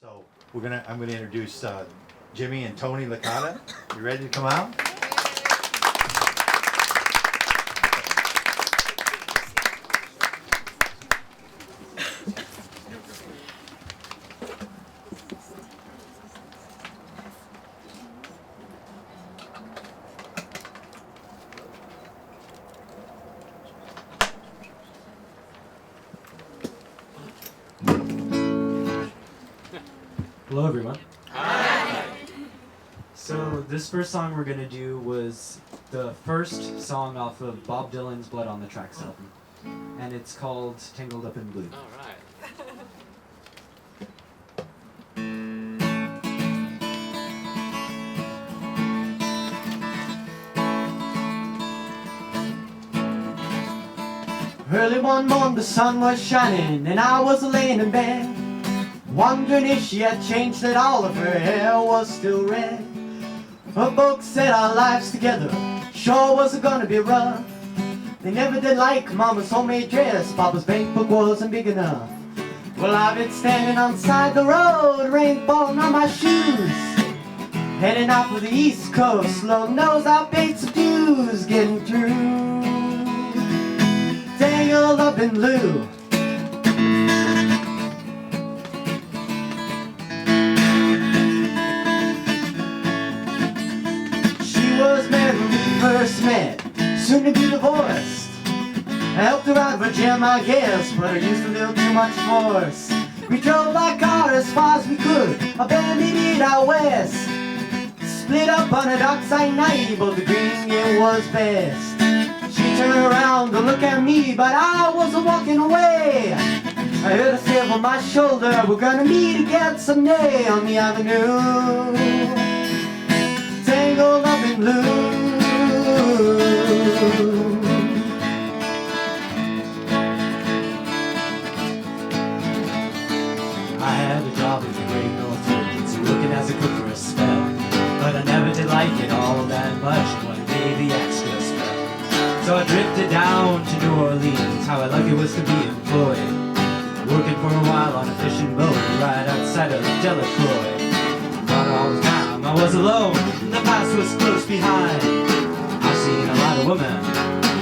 So I'm gonna introduce Jimmy and Tony Licata. You ready to come out? Hello everyone. Hi. So this first song we're gonna do was the first song off of Bob Dylan's Blood on the Tracks album. And it's called Tangled Up in Blue. Alright. Early one morning the sun was shining and I was laying in bed, wondering if she had changed, that all of her hair was still red. Her folks said our lives together sure wasn't gonna be rough. They never did like Mama's homemade dress, Papa's bank book wasn't big enough. Well, I've been standing on the side of the road, rain falling on my shoes, heading out for the East Coast. Lord knows I paid some dues getting through. Tangled up in blue. First met, soon to be divorced. I helped her out of her gym, I guess, but I used a little too much force. We drove our car as far as we could, abandoned it out west. Split up on a dockside night, but the green it was best. She turned around to look at me, but I wasn't walking away. I heard her say over my shoulder, we're gonna meet again someday on the avenue. Tangled up in blue. I had a job in the Great North Woods, working as a cook for a spell, but I never did like it all that much. One day the extras fell, so I drifted down to New Orleans. How I like it was to be employed, working for a while on a fishing boat right outside of Delacroix. But all the time I was alone, the past was close behind. I've seen a lot of women,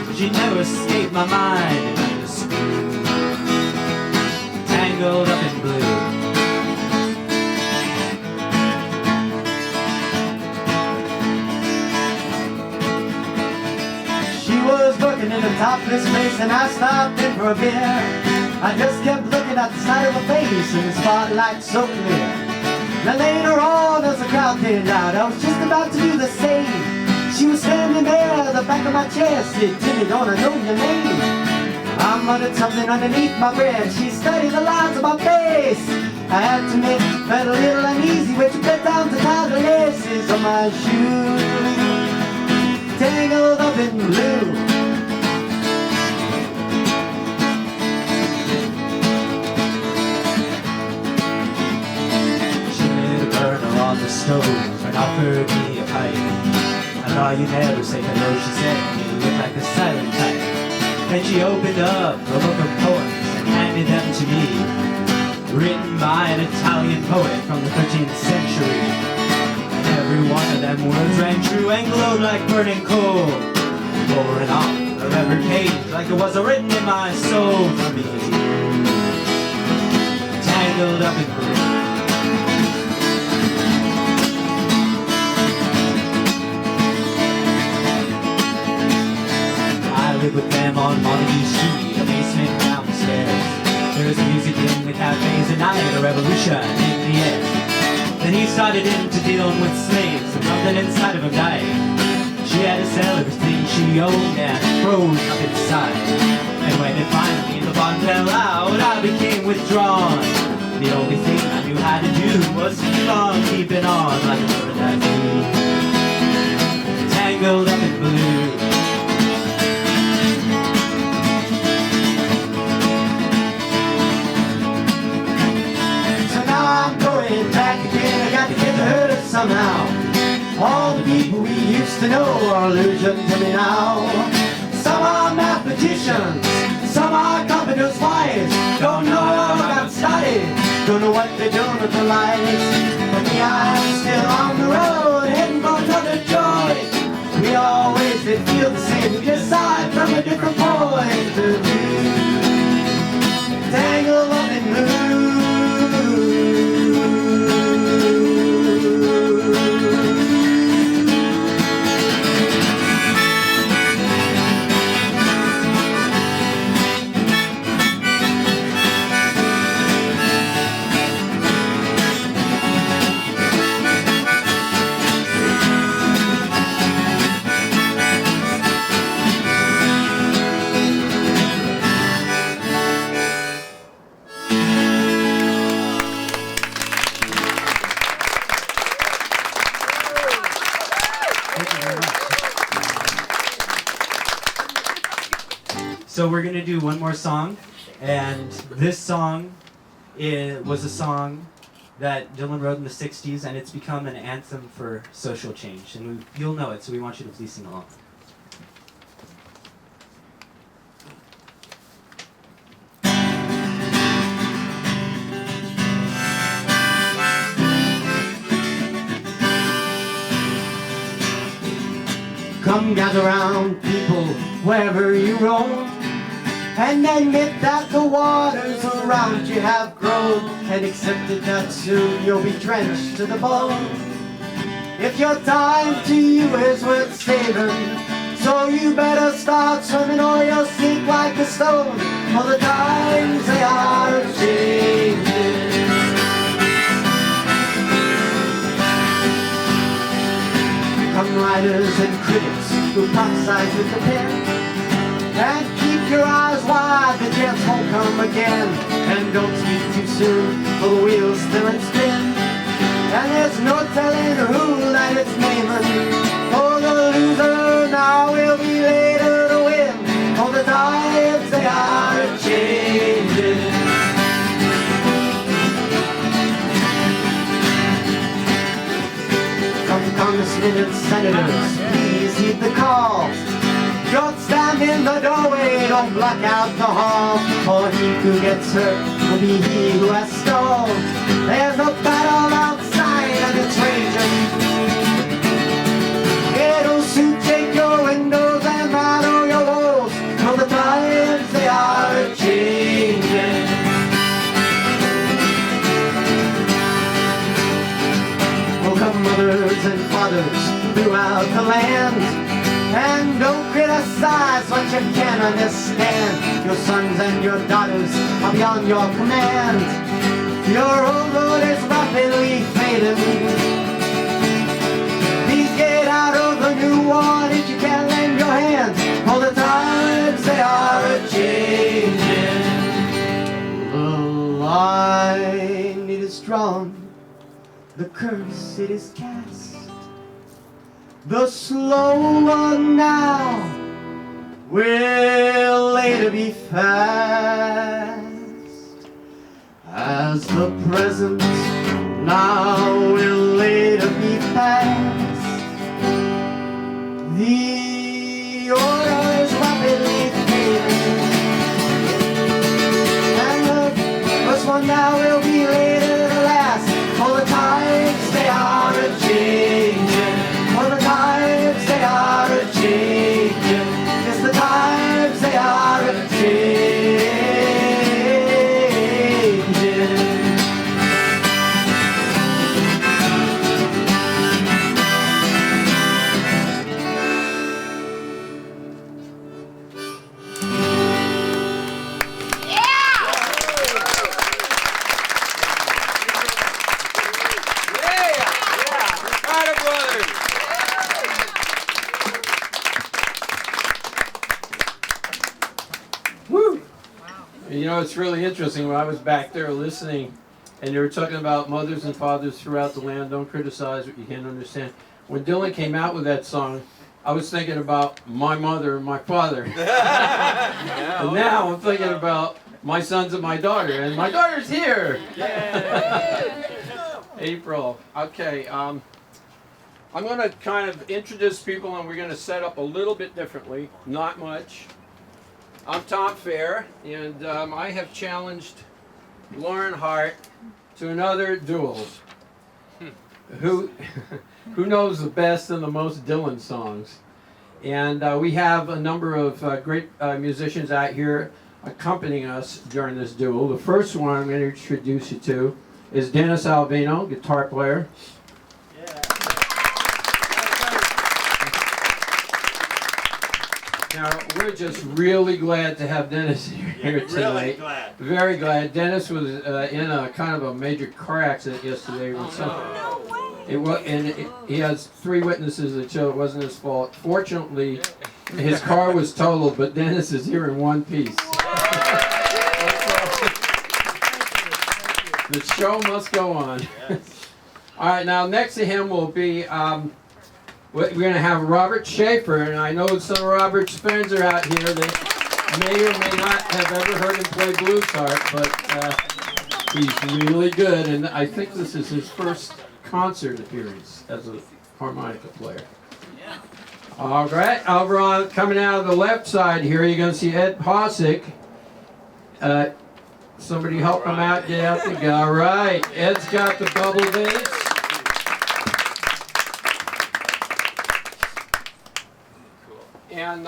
but she never escaped my mind. And I just screamed, tangled up in blue. She was working in a topless place and I stopped in for a beer. I just kept looking at the side of her face and the spotlight so clear. Now later on as the crowd thinned out, I was just about to do the same. She was standing there at the back of my chest, said, Jimmy, don't I know your name? I muttered something underneath my breath. She studied the lines of my face. I had to admit, felt a little uneasy when she bent down to tie the laces on my shoes. Tangled up in blue. She lit a burner on the stove and offered me a pipe. I thought you'd never say hello, she said, you look like a silent type. Then she opened up a book of poems and handed them to me, written by an Italian poet from the 13th century. And every one of them words rang true and glowed like burning coal, pouring off of every page like it was written in my soul for me. Tangled up in blue. With them on Montague Street, a basement downstairs. There's music in the cafes at night, a revolution in the air. Then he started into dealing with slaves, and something inside of him died. She had to sell everything she owned and froze up inside. And when it finally the bond fell out, I became withdrawn. The only thing I knew how to do was keep on keeping on like a bird that flew. Tangled up in blue. I'm going back again, I got to get to her somehow. All the people we used to know are illusion to me now. Some are mathematicians, some are carpenters' wives. Don't know how I got started, don't know what they're doing with their lives. But me, I'm still on the road, heading for another joy. We always did feel the same, we just saw it from a different point of view. Tangle up in blue. So we're gonna do one more song, and this song was a song that Dylan wrote in the 60s, and it's become an anthem for social change, and you'll know it, so we want you to please sing along. Come gather round, people, wherever you roam, and admit that the waters around you have grown, and accept it that soon you'll be drenched to the bone. If your time to you is worth saving, so you better start swimming or you'll sink like a stone, for the times they are changing. Come writers and critics who prophesize with the pen, and keep your eyes wide, the chance won't come again. And don't speak too soon, for the wheels still in spin, and there's no telling who that it's naming. For the loser now will be later to win, for the times they are changing. Come congressmen and senators, please heed the call. Don't stand in the doorway, don't block out the hall, for he who gets hurt will be he who has stalled. There's a battle outside and it's raging. It'll soon take your windows and rattle your walls, for the times they are changing. Oh, come mothers and fathers throughout the land, and don't criticize what you can't understand. Your sons and your daughters are beyond your command. Your old road is rapidly fading. Please get out of the new one if you can lend your hand, for the times they are changing. The line it is drawn, the curse it is cast. The slow one now will later be fast, as the present now will later be past. The order is rapidly fading, and the first one now will be later to last, for the times they are changing. For the times they are changing. Yes, the times they are changing. You know, it's really interesting. When I was back there listening, and they were talking about mothers and fathers throughout the land, don't criticize what you can't understand. When Dylan came out with that song, I was thinking about my mother and my father. And now I'm thinking about my sons and my daughter, and my daughter's here. April. Okay. I'm going to kind of introduce people, and we're going to set up a little bit differently. Not much. I'm Tom Fair, and I have challenged Lauren Hart to another duel. Who knows the best and the most Dylan songs? And we have a number of great musicians out here accompanying us during this duel. The first one I'm going to introduce you to is Denis Alvino, guitar player. Now, we're just really glad to have Denis here tonight. Really glad. Very glad. Dennis was in a kind of a major car accident yesterday. He has 3 witnesses that show it wasn't his fault. Fortunately, his car was totaled, but Dennis is here in one piece. The show must go on. All right, now next to him will be, we're going to have Robert Schafer, and I know some of Robert's friends are out here that may or may not have ever heard him play blues harp, but he's really good, and I think this is his first concert appearance as a harmonica player. All right, over on, coming out of the left side here, you're going to see Ed Pausic. Somebody help him out, get out the guy. All right, Ed's got the double bass. And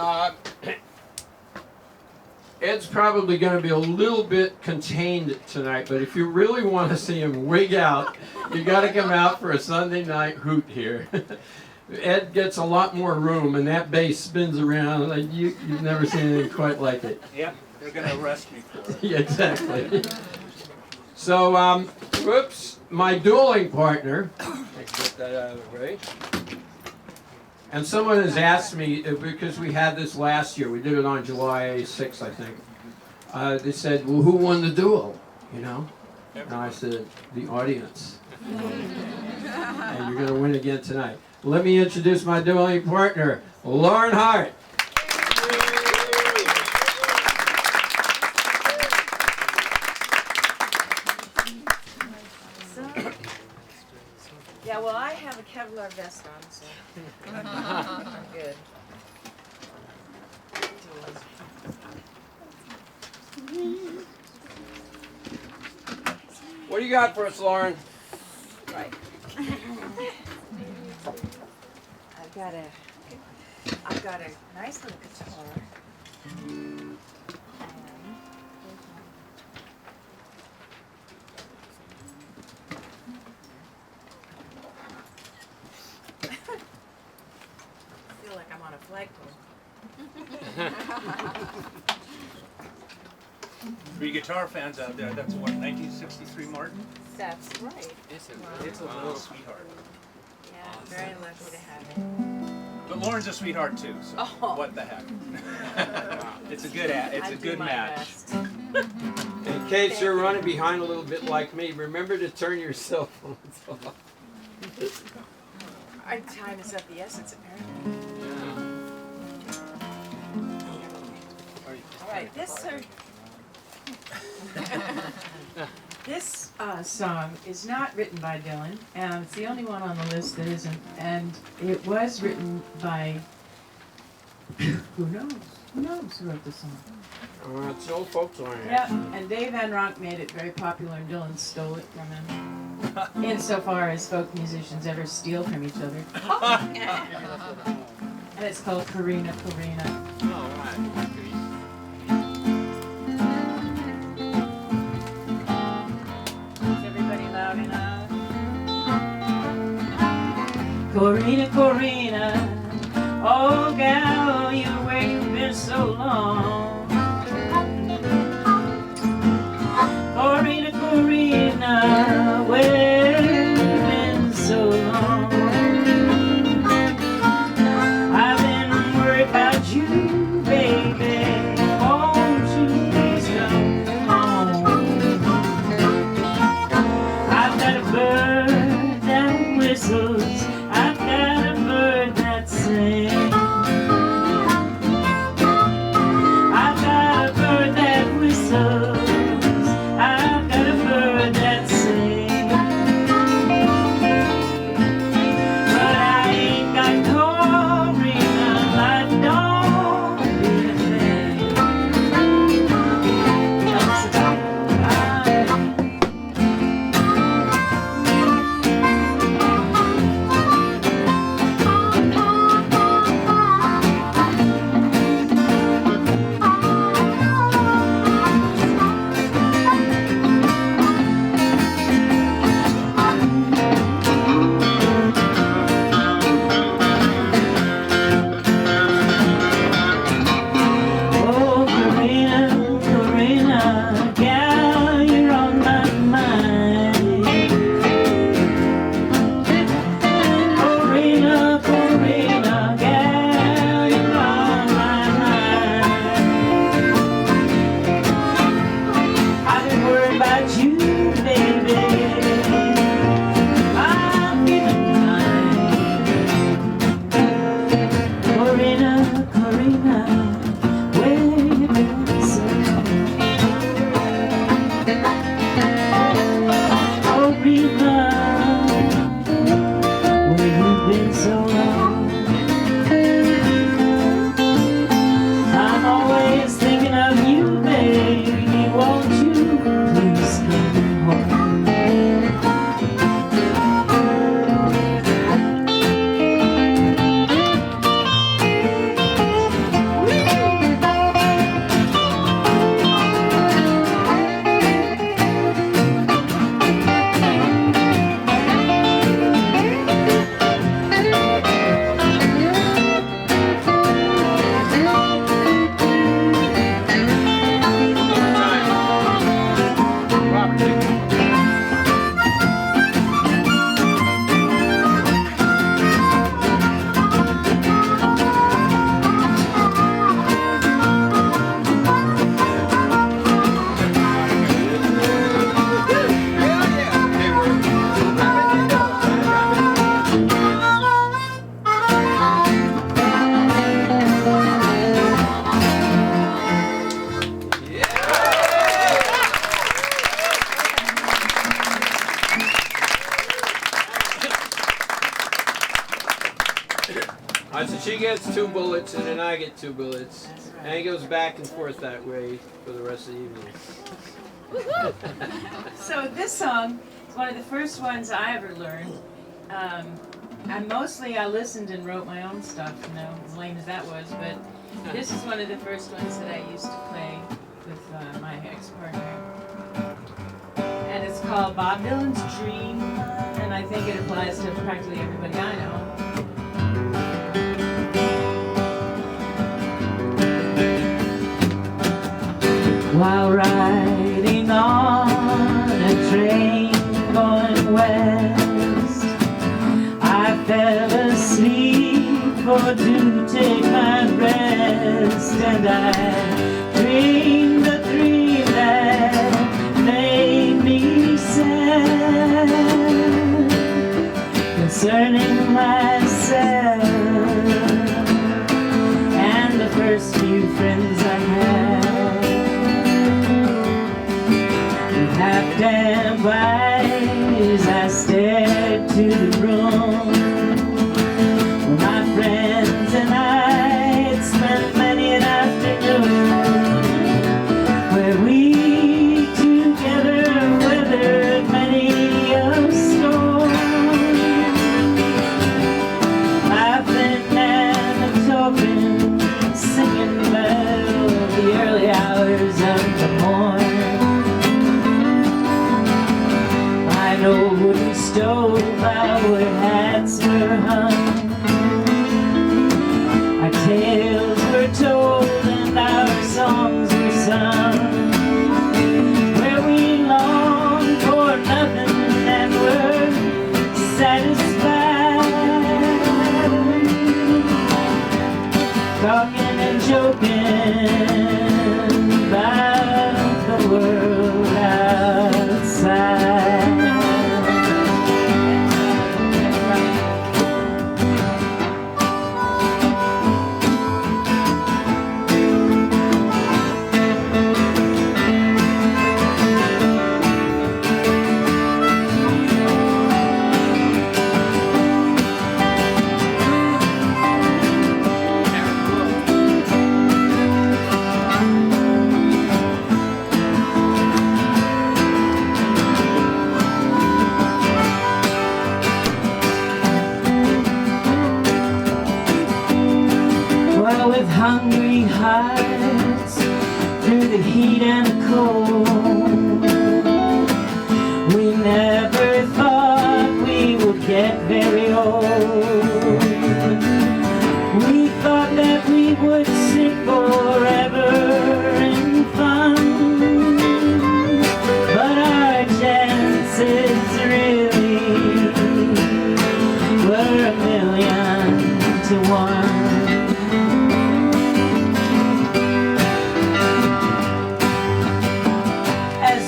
Ed's probably going to be a little bit contained tonight, but if you really want to see him wig out, you got to come out for a Sunday night hoot here. Ed gets a lot more room, and that bass spins around like you've never seen anything quite like it. Yep, they're going to arrest me for it. Yeah, exactly. So, whoops, my dueling partner. Let's get that out of the way. And someone has asked me, because we had this last year, we did it on July 6th, I think. They said, well, who won the duel, you know? And I said, the audience. And you're going to win again tonight. Let me introduce my dueling partner, Lauren Hart. Yeah, well, I have a Kevlar vest on, so I'm good. What do you got for us, Lauren? Right. I've got a nice little guitar. I feel like I'm on a flagpole. For you guitar fans out there, that's what, 1963 Martin? That's right. It's a little sweetheart. Yeah, I'm very lucky to have it. But Lauren's a sweetheart too, so Oh. what the heck. It's a good I do good my match. best. In case you're running behind a little bit like me, remember to turn your cell phones off. Our time is of the essence, apparently. All right, this song is not written by Dylan, and it's the only one on the list that isn't. And it was written by who knows? Who knows who wrote the song? It's an old folk song. Yeah, and Dave Van Ronk made it very popular, and Dylan stole it from him. Insofar as folk musicians ever steal from each other. And it's called Karina, Karina. Is everybody loud enough? Karina, Karina, oh gal, you're where you've been so long. Karina, Karina, where you've been so long. I've been worried about you, baby. Won't you please come home? I've got a bird that whistles. I've got a bird that sings. I've got a bird that whistles. I've got a bird that sings. But I ain't got no reason. Life don't mean a thing. come where you've been so long. I'm always thinking of you, baby. Won't you please come home? So she gets 2 bullets and then I get 2 bullets. That's right. And it goes back and forth that way for the rest of the evening. So this song is one of the first ones I ever learned. I listened and wrote my own stuff, you know, as lame as that was, but this is one of the first ones that I used to play with my ex-partner. And it's called Bob Dylan's Dream, and I think it applies to practically everybody I know. While riding on a train going west, I fell asleep for to take my rest, and I dreamed a dream that made me sad concerning myself and the first few friends I had. Half-damn eyes, I stared to the room where my friends and I had spent many an afternoon, where we together weathered many a storm, laughing and talking, singing about the early hours of the morn. An old wooden stove our hats were hung, our tales were told and our songs were sung, where we longed for nothing and were satisfied, talking and joking about the world outside. With hungry hearts through the heat and the cold, we never thought we would get very old. We thought that we would sit forever in fun, but our chances really were 1,000,000 to 1.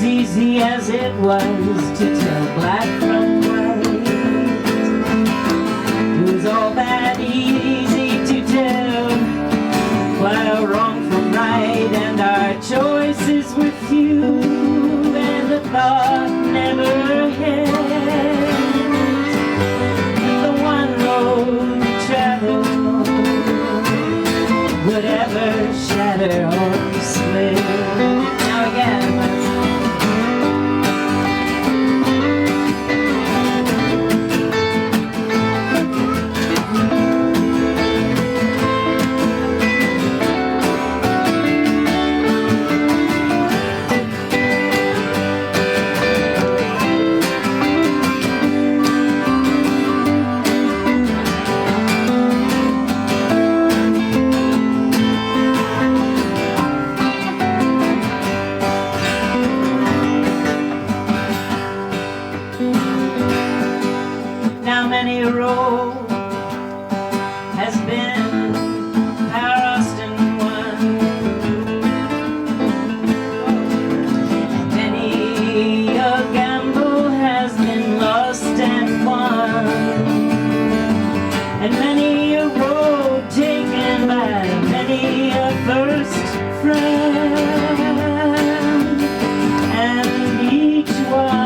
Easy as it was to tell black from white, it was all that easy to tell, while wrong from right, and our choices were few, and the thought never had many a road has been passed and won. Many a gamble has been lost and won, and many a road taken by many a first friend, and each one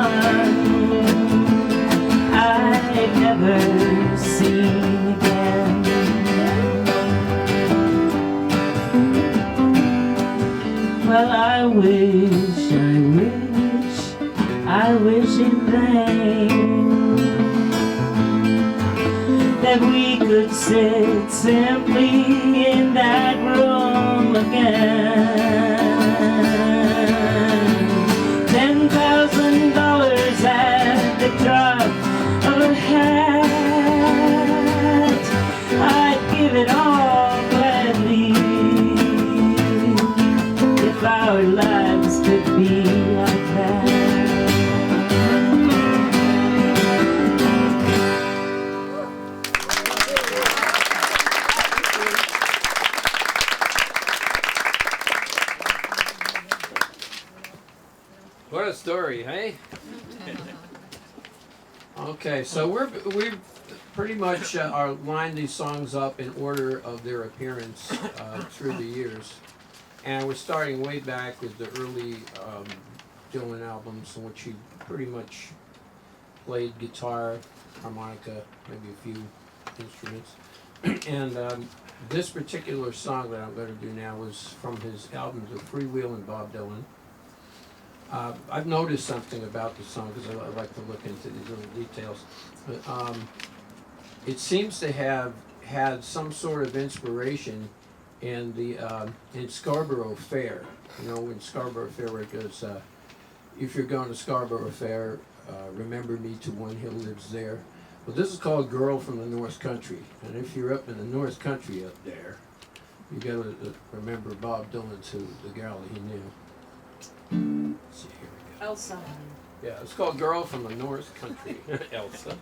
I've never seen again. Well, I wish in vain that we could sit simply in that room again. $10,000 at the drop of a hat, I'd give it all gladly if our lives could be like that. What a story, hey? Okay, so we've pretty much are lined these songs up in order of their appearance through the years, and we're starting way back with the early Dylan albums in which he pretty much played guitar, harmonica, maybe a few instruments, and this particular song that I'm going to do now was from his albums of Freewheel and Bob Dylan. I've noticed something about the song because I like to look into these little details. But, it seems to have had some sort of inspiration in the in Scarborough Fair. You know, in Scarborough Fair where it goes, if you're going to Scarborough Fair, remember me to one who lives there. Well, this is called Girl from the North Country. And if you're up in the North Country up there, you got to remember Bob Dylan to the gal that he knew. Let's see, here we go. Elsa. Yeah, it's called Girl from the North Country. Elsa.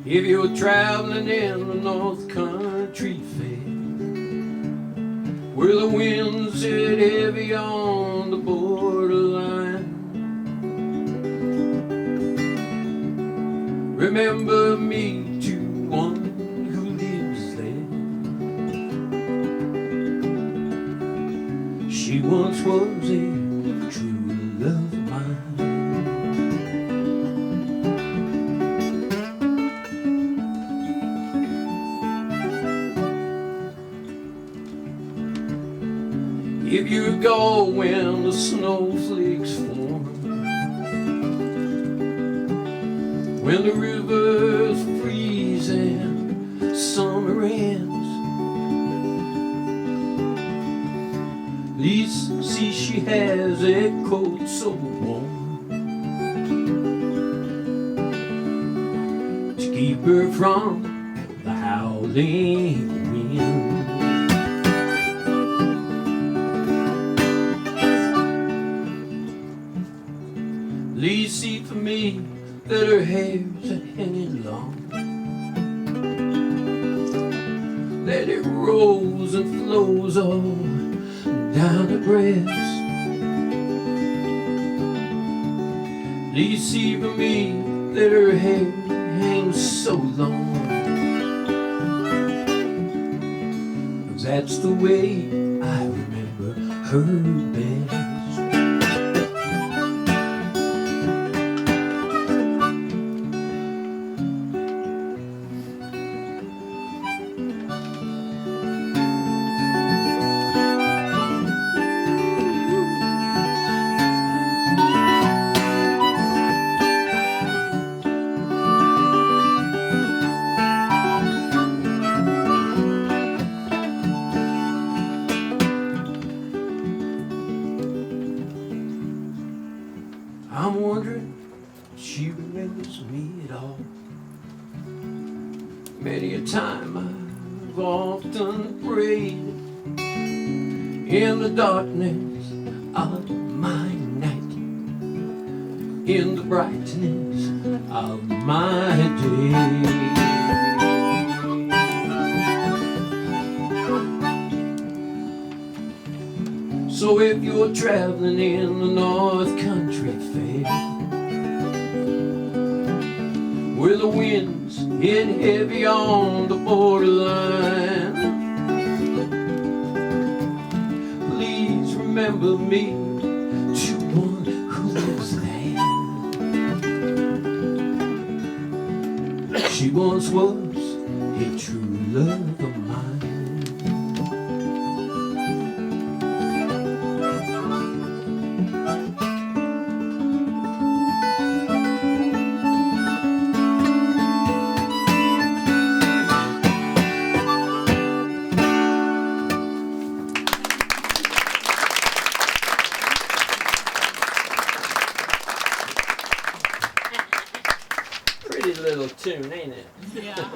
If you're traveling in the North Country Fair, where the winds hit heavy on the borderline, remember me to one who lives there. She once was a true love of mine. If you go when the snowflakes form, when the rivers freeze and summer ends, Lisa, see she has a coat so warm to keep her from the howling wind. Please see for me that her hair's hanging long, that it rolls and flows all down her breast. Please see for me that her hair hangs so long, 'cause that's the way I remember her best. I'm wondering if she remembers me at all. Many a time I've I've often prayed in the darkness of my night, in the brightness of my day. So if you're traveling in the North Country Fair, where the winds hit heavy on the borderline, please remember me to one who lives there. She once was a true love of mine. Pretty little tune, ain't it? Yeah.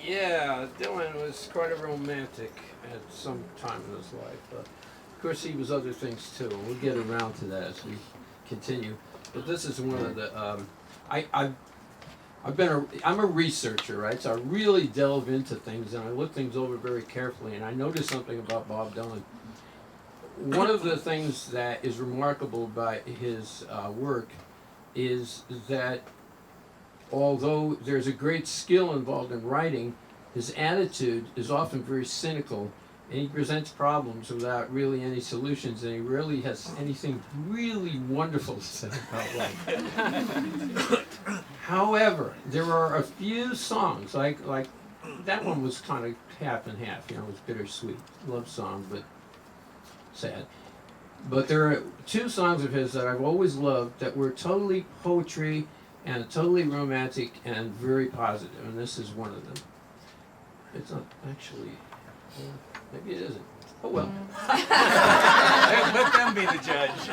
Yeah, Dylan was quite a romantic at some time in his life. Of course, he was other things too, and we'll get around to that as we continue. But this is one of the I'm a researcher, right? So I really delve into things and I look things over very carefully. And I noticed something about Bob Dylan. One of the things that is remarkable about his work is that although there's a great skill involved in writing, his attitude is often very cynical, and he presents problems without really any solutions, and he rarely has anything really wonderful to say about life. However, there are a few songs, like that one was kind of half and half, you know, it was bittersweet, love song, but sad. But there are two songs of his that I've always loved that were totally poetry and totally romantic and very positive, and this is one of them. It's not actually, maybe it isn't. Oh well. Let them be the judge.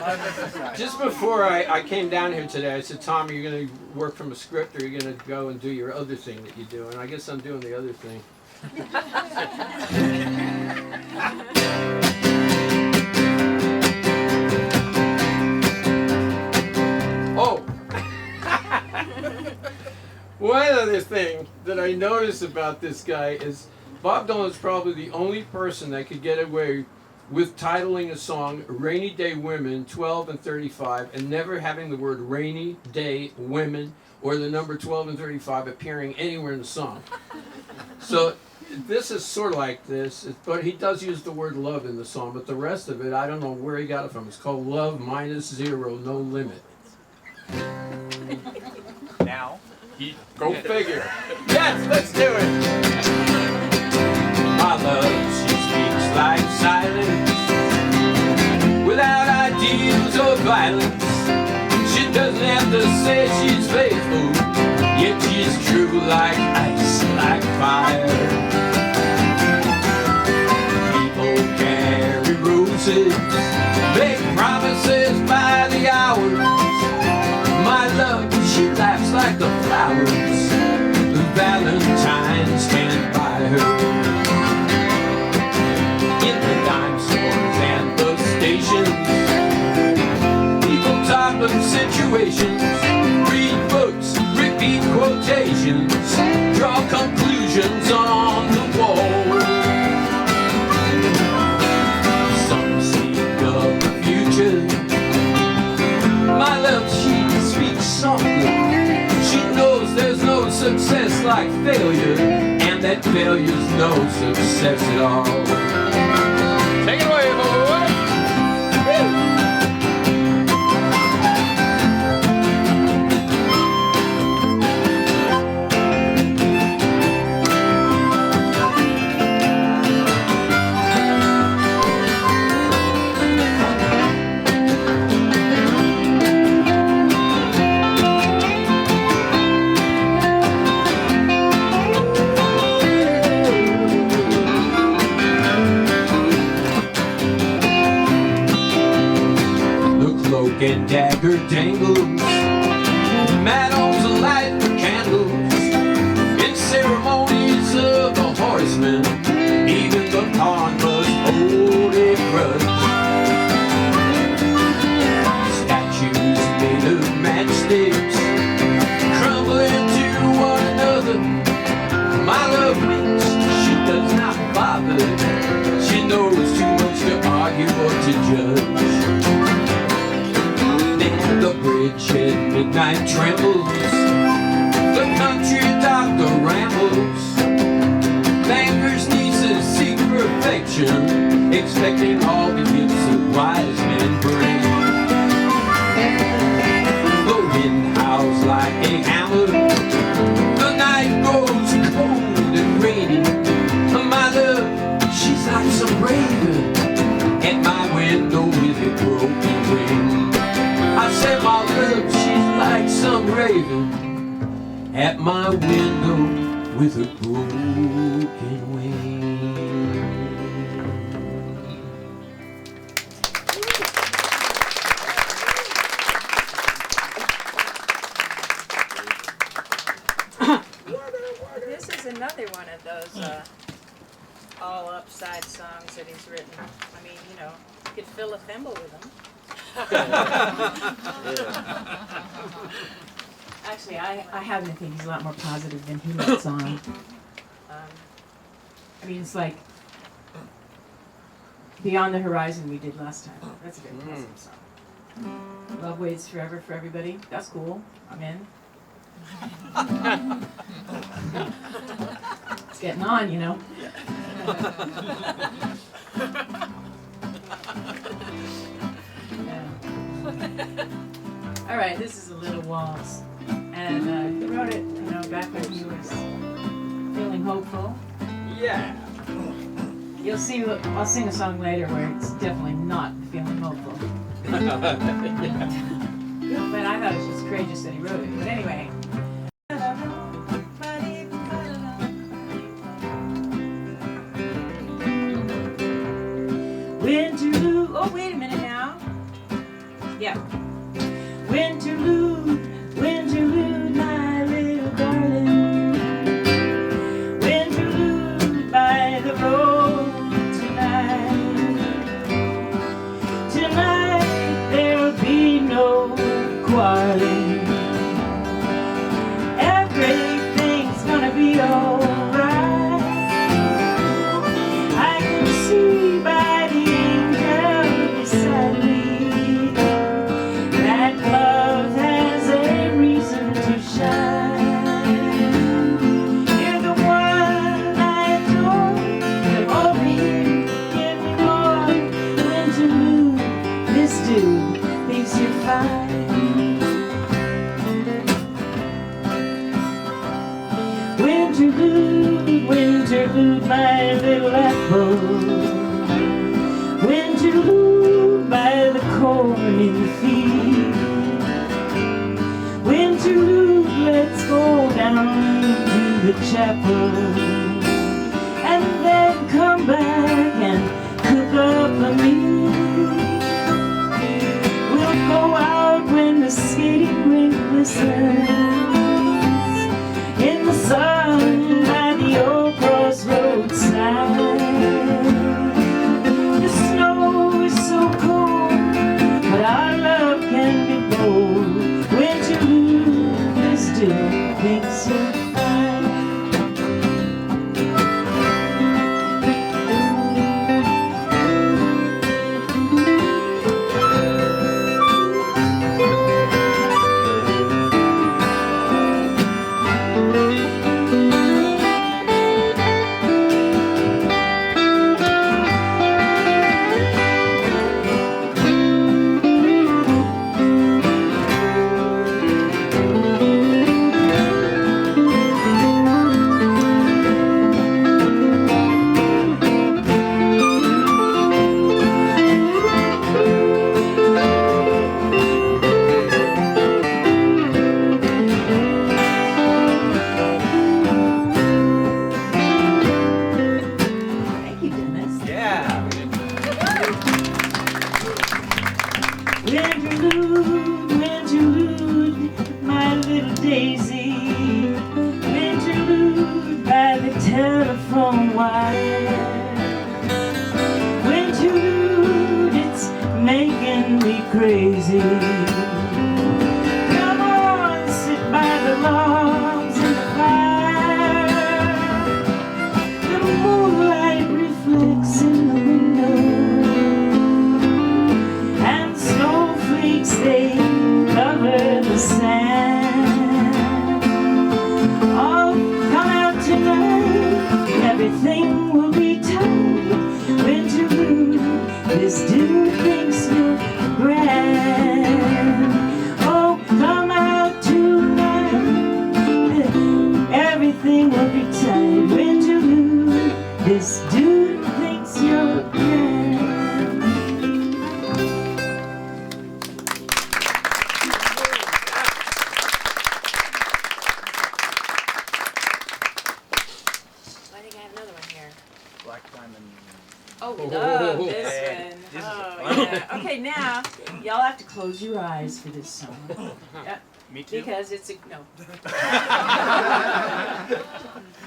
Just before I came down here today, I said, Tom, are you going to work from a script, or are you going to go and do your other thing that you do? And I guess I'm doing the other thing. Oh! One other thing that I noticed about this guy is Bob Dylan is probably the only person that could get away with titling a song Rainy Day Women 12 and 35 and never having the word Rainy Day Women or the number 12 and 35 appearing anywhere in the song. So this is sort of like this, but he does use the word love in the song, but the rest of it, I don't know where he got it from. It's called Love Minus Zero, No Limit. Now. Go figure. Yes, let's do it. My love, she speaks like silence, without ideals or violence. She doesn't have to say she's faithful, yet she's true like ice, like fire. People carry roses, make promises by the hour. My love, she laughs like the flowers the Valentines can't buy her. In the dime stores and the stations, people talk of situations, read books, repeat quotations, draw conclusions on the wall. Some speak of the future. My love, she speaks softly. She knows there's no success like failure, and that failure's no success at all. Take it away, boy! And dagger dangles, Matt owns a light for candles. night trembles, the country doctor rambles, bankers' nieces seek perfection, expecting all the gifts that wise men bring. The wind howls like a hammer, the night grows cold and rainy. My love, she's like some raven at my window with a broken wing. I said my love, she's like some raven at my window with a broken wing. This is another one of those all upside songs that he's written. I mean, you know, you could fill a thimble with them. Actually, I happen to think he's a lot more positive than he lets on. I mean, it's like Beyond the Horizon we did last time. That's a very positive song. Love Waits Forever for Everybody. That's cool. I'm in. It's getting on, you know. All right, this is a little waltz, and he wrote it, you know, back when he was feeling hopeful. Yeah. You'll see. I'll sing a song later where it's definitely not feeling hopeful. But I thought it was just courageous that he wrote it. But anyway. Winterlude. Oh, wait a minute now. Yeah. Winterlude, Winterlude, my little darling. Winterlude by the road tonight. Tonight there'll be no quarreling. Everything's gonna be alright. I can see by the angel beside me that love has a reason to shine. You're the one I adore. Come over here, give me more. Winterlude, this dude thinks you're fine. Winterlude, Winterlude, my little apple. Winterlude by the corn in the field. Winterlude, let's go down to the chapel and then come back and cook up a meal. We'll go out when the skating rink glistens in the sun by the old crossroads side. The snow is so cold, but our love can be bold. Winterlude still thinks you're fine. Thank you, Denis. Yeah. Winterlude, Winterlude, my little daisy. Winterlude by the telephone wire. Winterlude, it's making me crazy. Come on, sit by the logs in the fire. The moonlight reflects in the window, and snowflakes they cover the sand. Oh, we love this Hey, one. this is Oh, yeah. Okay, now, y'all have to close your eyes for this song. Yep, Me too. because it's a, no.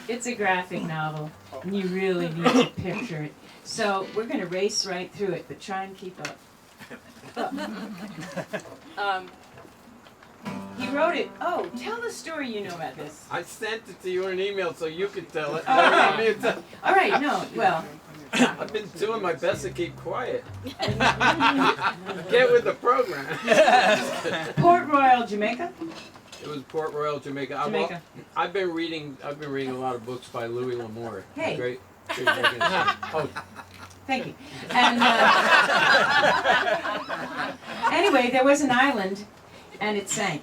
It's a graphic novel, and you really need to picture it. So, we're gonna race right through it, but try and keep up. He wrote it, oh, tell the story you know about this. I sent it to you in an email so you could tell it. Oh, okay. All right, no, well, I've been doing my best to keep quiet. Get with the program. Port Royal, Jamaica? It was Port Royal, Jamaica. Jamaica. I've been reading a lot of books by Louis L'Amour. Hey. Great. Oh, Thank you. And anyway, there was an island, and it sank.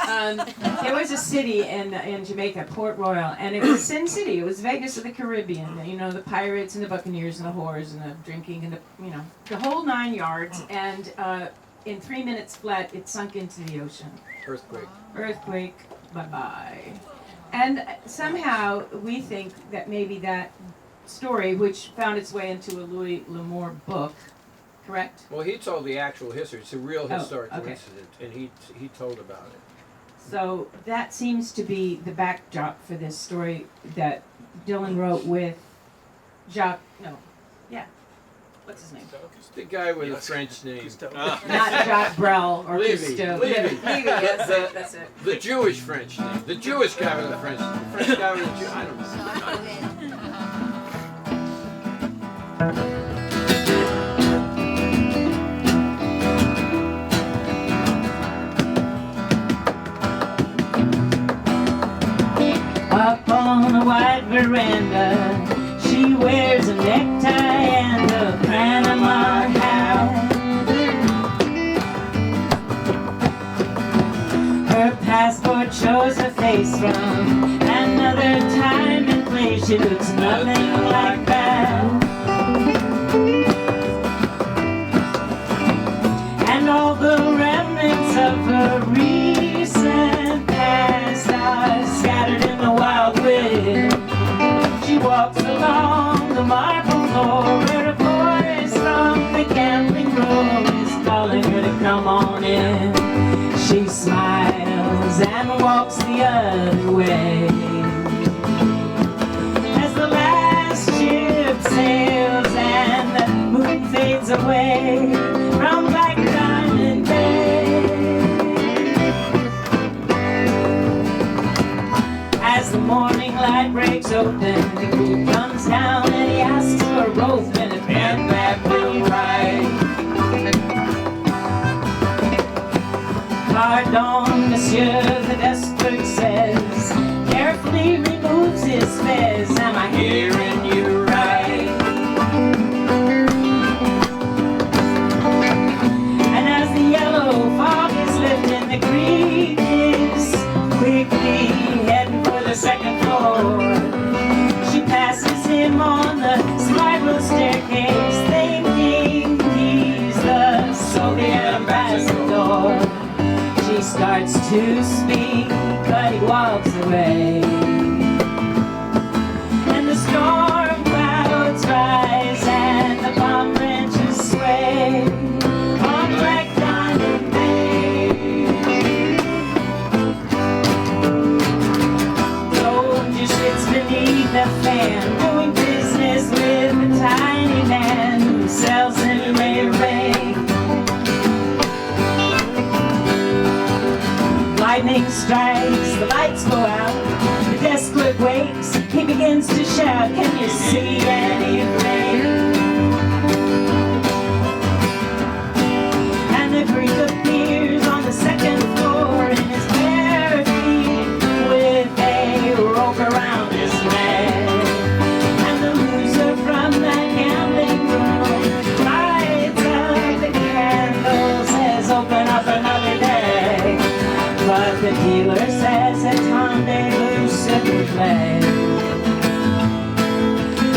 There was a city in Jamaica, Port Royal, and it was Sin City. It was Vegas of the Caribbean. You know, the pirates and the buccaneers and the whores and the drinking and the whole 9 yards. And in 3 minutes flat, it sunk into the ocean. Earthquake. Bye-bye. And somehow we think that maybe that story, which found its way into a Louis L'Amour book, correct? well, he told the actual history. It's a real historical okay. incident, and he told about it. So that seems to be the backdrop for this story that Dylan wrote with what's his name? It's the guy with the French name. Not Jacques Brel or Levy. Cousteau. Levy. Yes, that's it. The Jewish French name. The Jewish guy with the French name. The French guy with the Jew. I don't know. Up on a white veranda, she wears a necktie and a Panama hat. Her passport shows her face from another time and place. She looks nothing like that. And all the remnants of her recent past are scattered in the wild wind. She walks along the marble floor where a voice from the gambling room is calling her to come on in. She smiles and walks the other way as the last ship sails and the moon fades away from Black Diamond Bay. As the morning light breaks open, the crew comes down and he asks for a rope and a pen that will write. Pardon, monsieur, the desk clerk says, carefully removes his fez. Am I hearing you right? And as the yellow fog is lifting, the Greek is quickly heading for the second floor. She passes him on the spiral staircase, thinking he's the Soviet ambassador. She starts to speak, but he walks away. And the storm clouds rise and the palm branches sway on Black Diamond Bay. Soldier sits beneath a fan, doing business with a tiny man who sells him a ring. Lightning strikes, the lights go out, the desk clerk wakes, he begins to shout, can you see anything? And the Greek appears on the second floor in his bare feet with a rope around his neck. And the loser from that gambling room lights up the candle, says open up another day. But the dealer says it's rendezvous s'il play.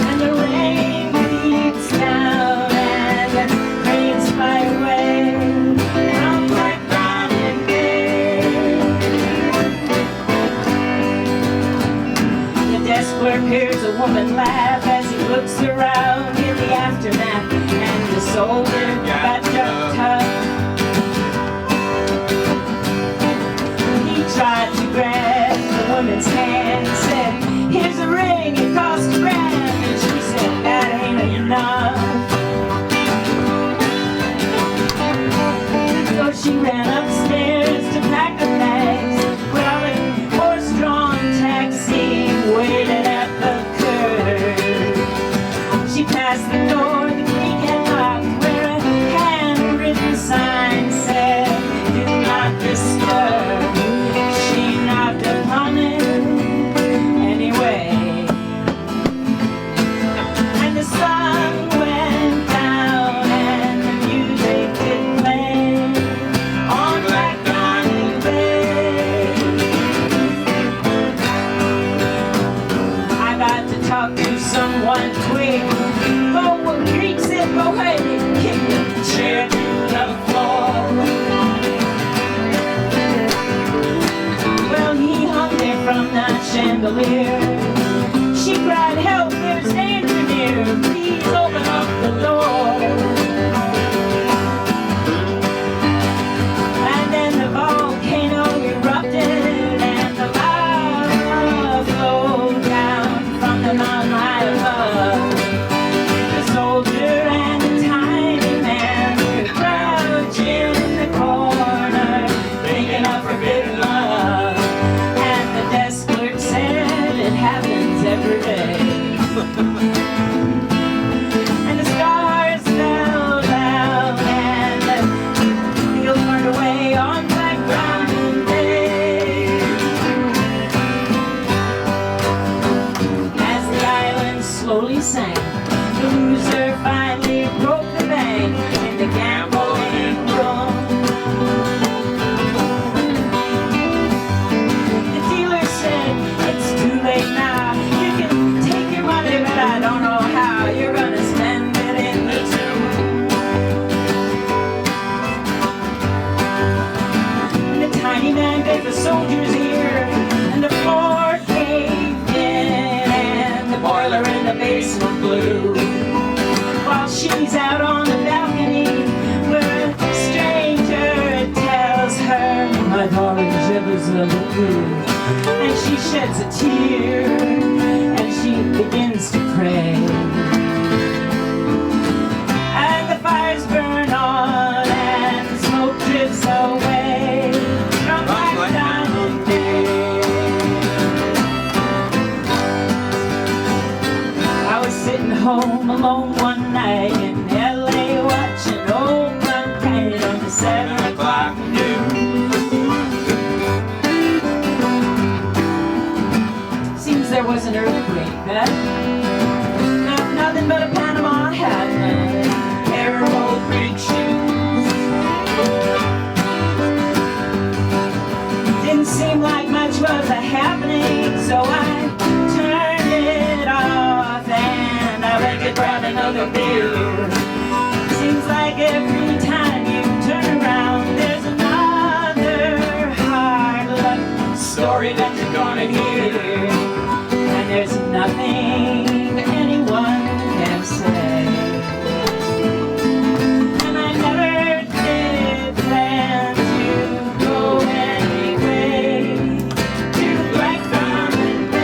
And the rain beats down and the cranes fly away from Black Diamond Bay. The desk clerk hears a woman laugh as he looks around in the aftermath, and the soldier got jumped up. He tried to grab the woman's hand and said, here's a ring, it cost $1,000. And she said, that ain't enough. So she ran upstairs to pack her bags. Well, a horse-drawn taxi waited at the curb. She passed the door, the creek had locked, where a handwritten sign said, do not disturb. She knocked upon it anyway. And the sun went down and the music did play on Black Diamond Bay. I got to talk to someone quick. Oh, Greek said, go ahead and kick the chair to the floor. Well, he hung there from the chandelier. She cried, help, there's danger near. Please open up the door. And then the volcano erupted and the lava flowed down from the mountain high above. The soldier and the tiny man were crouching in the corner, thinking of forbidden love. And the desk clerk said it happens every day. And the stars fell down and the field burned away on Black Diamond Day. As the island slowly sank, the loser finally broke the bank in the gambling room. The dealer said, it's too late now. You can take your money, but I don't know how you're gonna spend it in the tomb. The tiny man begged the soldier's ear, and the floor caved in, and the boiler in the basement blew. While she's out on the balcony, where a stranger tells her, my darling shivers a little, and she sheds a tear, and she begins to pray. And the fires burn on, and the smoke drifts away from Black Diamond Day. I was sitting home alone one night in LA watching old Blood Paint on the 7 o'clock news. Seems there was an earthquake, but nothing but a Panama hat and a pair of old Greek shoes. Didn't seem like much was happening, so I turned it off and I went to grab another beer. Seems like every time you turn around, there's another hard luck story that you're gonna hear. And there's nothing anyone can say. And I never did plan to go anyway to the Black Diamond Bay.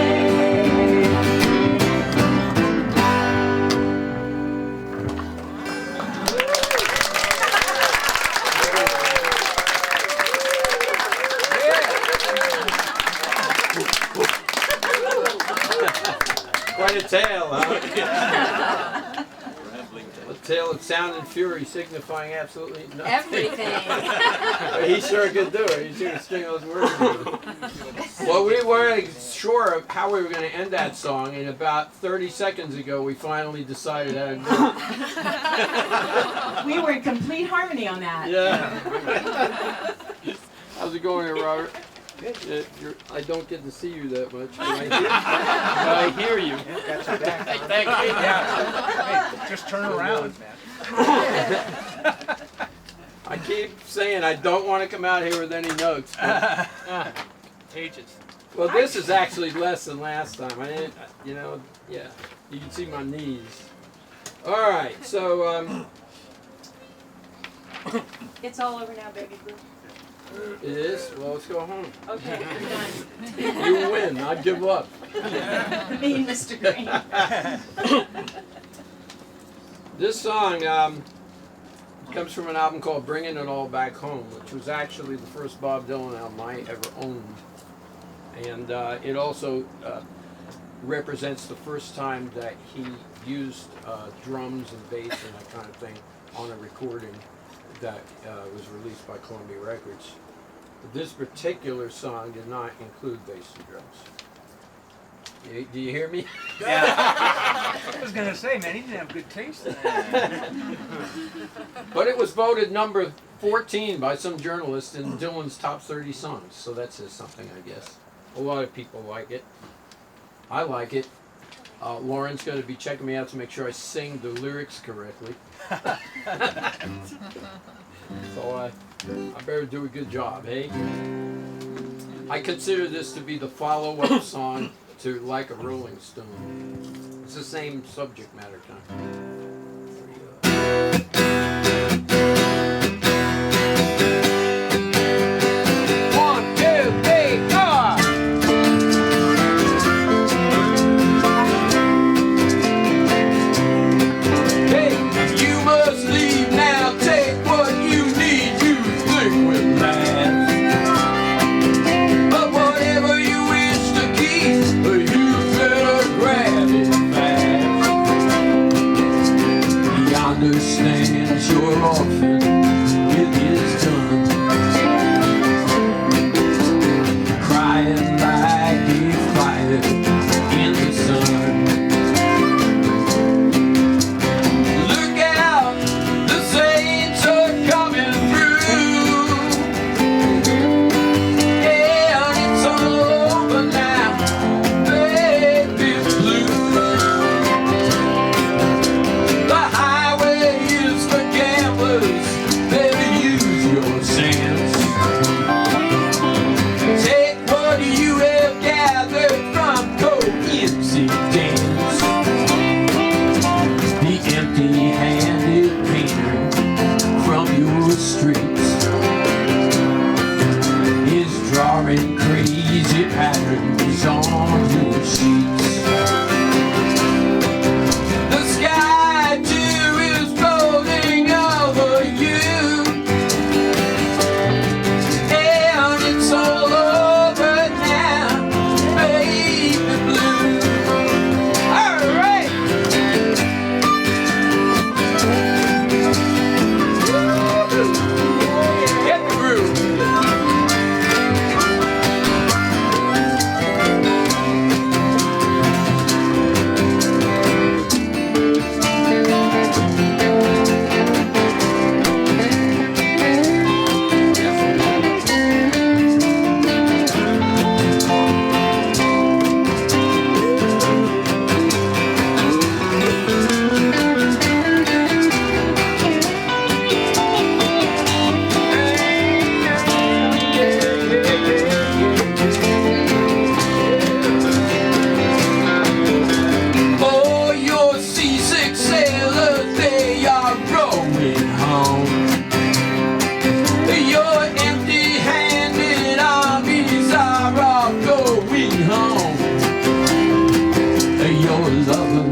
Quite a tale, huh? A tale of sound and fury signifying absolutely nothing. Everything. He sure could do it. He sure could string those words together. Well, we weren't sure of how we were going to end that song, and about 30 seconds ago, we finally decided how to do it. We were in complete harmony on that. Yeah. How's it going here, Robert? I don't get to see you that much, but I hear you. Got your back. Thank you. Yeah. Hey, just turn around, man. I keep saying I don't want to come out here with any notes. Contagious. Well, this is actually less than last time. I didn't, yeah. You can see my knees. All right, so It's all over now, baby blue. it is. Well, let's go home. Okay, we're done. You win. I give up. Me and Mr. Green. This song comes from an album called "Bringing It All Back Home," which was actually the first Bob Dylan album I ever owned, and it also represents the first time that he used drums and bass and that kind of thing on a recording that was released by Columbia Records. But this particular song did not include bass and drums. Do you hear me? Yeah. I was gonna say, man, he didn't have good taste in that. But it was voted number 14 by some journalist in Dylan's top 30 songs, so that says something, I guess. A lot of people like it. I like it. Lauren's going to be checking me out to make sure I sing the lyrics correctly. So I better do a good job, hey? I consider this to be the follow-up song to Like a Rolling Stone. It's the same subject matter kind. One, two, three, four. Hey, you must leave now. Take what you need. You think will last. But whatever you wish to keep, you better grab it fast. He understands you're orphan with his tongue, crying like a fire in the sun. Look out, the saints are coming through. Yeah, it's all over now, baby blue. The highway is for gamblers, better use your sense. Take what you have gathered from coincidence. The empty-handed painter from your streets is drawing crazy patterns on your sheets. The sky too is floating over you, and it's all over now, baby blue. All right. Get the groove. Oh, your seasick sailors, they are rowing home. Your empty-handed armies are all going home. Your lover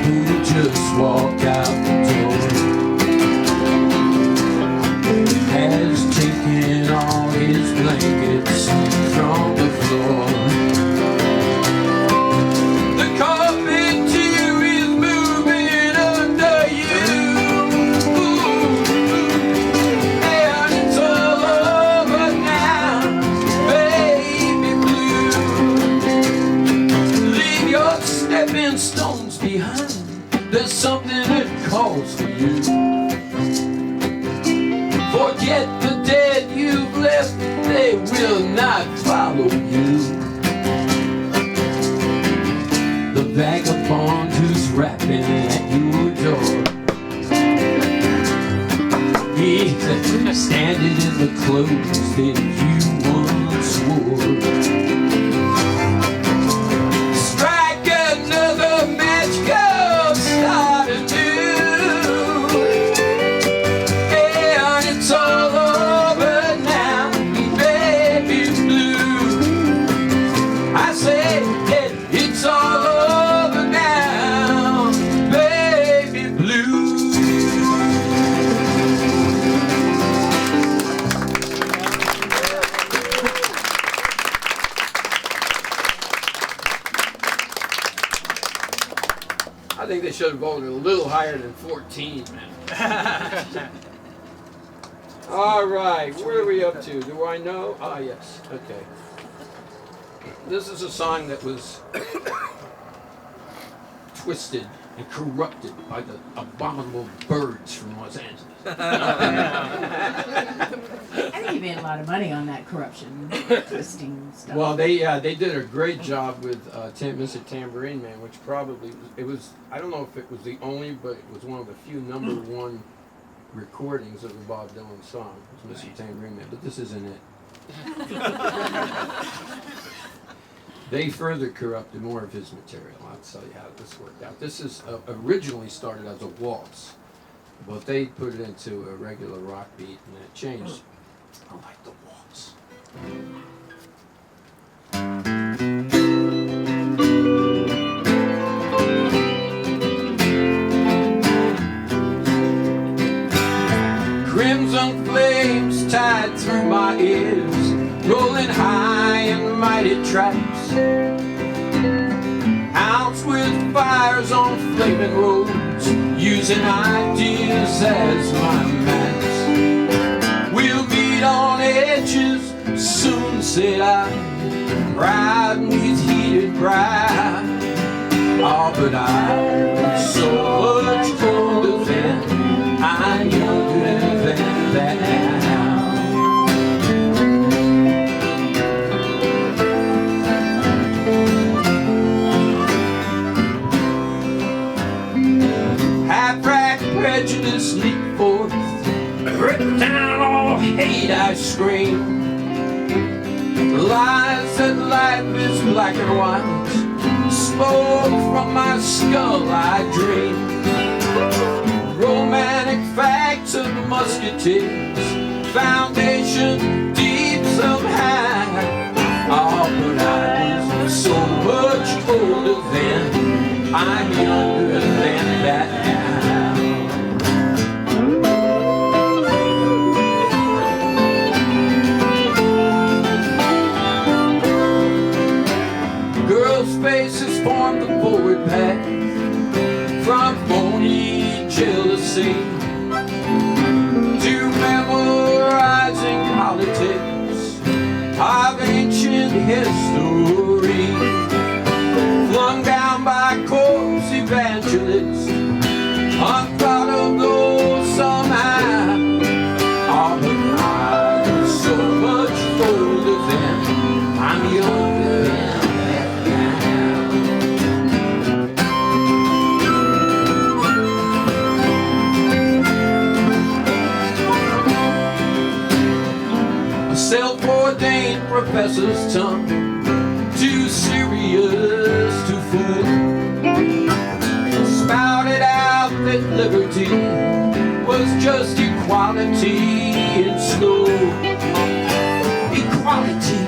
who just walked out the door has taken all his blankets from the floor. The carpet too is moving under you, and it's all over now, baby blue. Leave your stepping stones behind. There's something that calls for you. Forget the dead you've left, they will not follow you. The vagabond who's rapping at your door, he's standing in the clothes that you once wore. Strike another match, go start anew. I think they should have voted a little higher than 14, man. All right, where are we up to? Do I know? Ah, yes. Okay. This is a song that was twisted and corrupted by the abominable birds from Los Angeles. I think you made a lot of money on that corruption, twisting stuff. Well, they did a great job with Mr. Tambourine Man, which probably was I don't know if it was the only, but it was one of the few #1 recordings of a Bob Dylan song. It was Mr. Tambourine Man, but this isn't it. They further corrupted more of his material. I'll tell you how this worked out. This is originally started as a waltz, but they put it into a regular rock beat, and it changed. I like the waltz. Crimson flames tied through my ears, rolling high in mighty tracks. Hounds with fires on flaming roads, using ideas as my maps. We'll meet on edges, soon said I. Pride meets heated pride. Oh, but I'm so much older than I'm younger than that now. Half-cracked prejudice leap forth, rip down all hate I scream. Lies that life is black and white, spoke from my skull I dream. Romantic facts of the musketeers, foundation deep somehow. Oh, but I was so much older then, I'm younger than that now. Girls' faces form the forward path from phony jealousy to memorizing politics of ancient history, flung down by corpse evangelists, unthought of those somehow. Oh, but I'm so much older than I'm younger than. Self-ordained professor's tongue, too serious to fool, spouted out that liberty was just equality in school. Equality,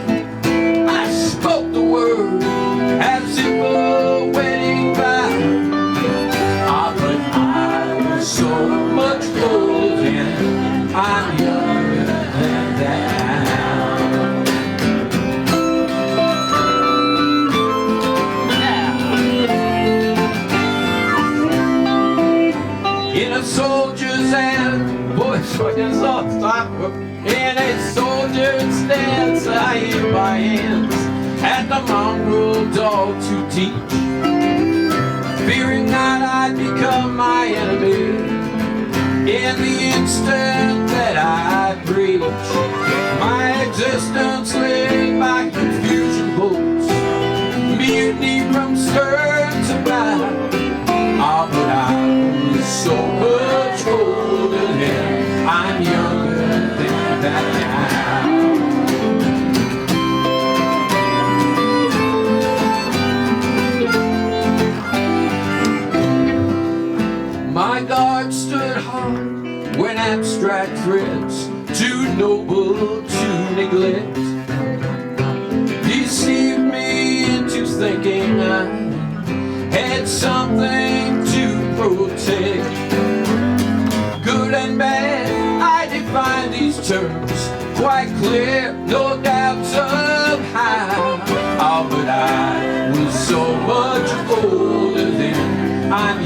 I spoke the word as if a wedding vow. Ah, but I'm so much older than I'm younger than that. In a soldier's hand, boys, fucking stop. In a soldier's stance, I hid my hands at the mongrel dog to teach, fearing that I'd become my enemy in the instant that I breach. My existence lay by confusion bolts, mutiny from skirt to back. Oh, but I was so much older then, I'm younger than that now. My guard stood hard when abstract threats, too noble to neglect, deceived me into thinking I had something to protect. Good and bad, I define these terms quite clear, no doubts of how. Oh, but I was so much older then, I'm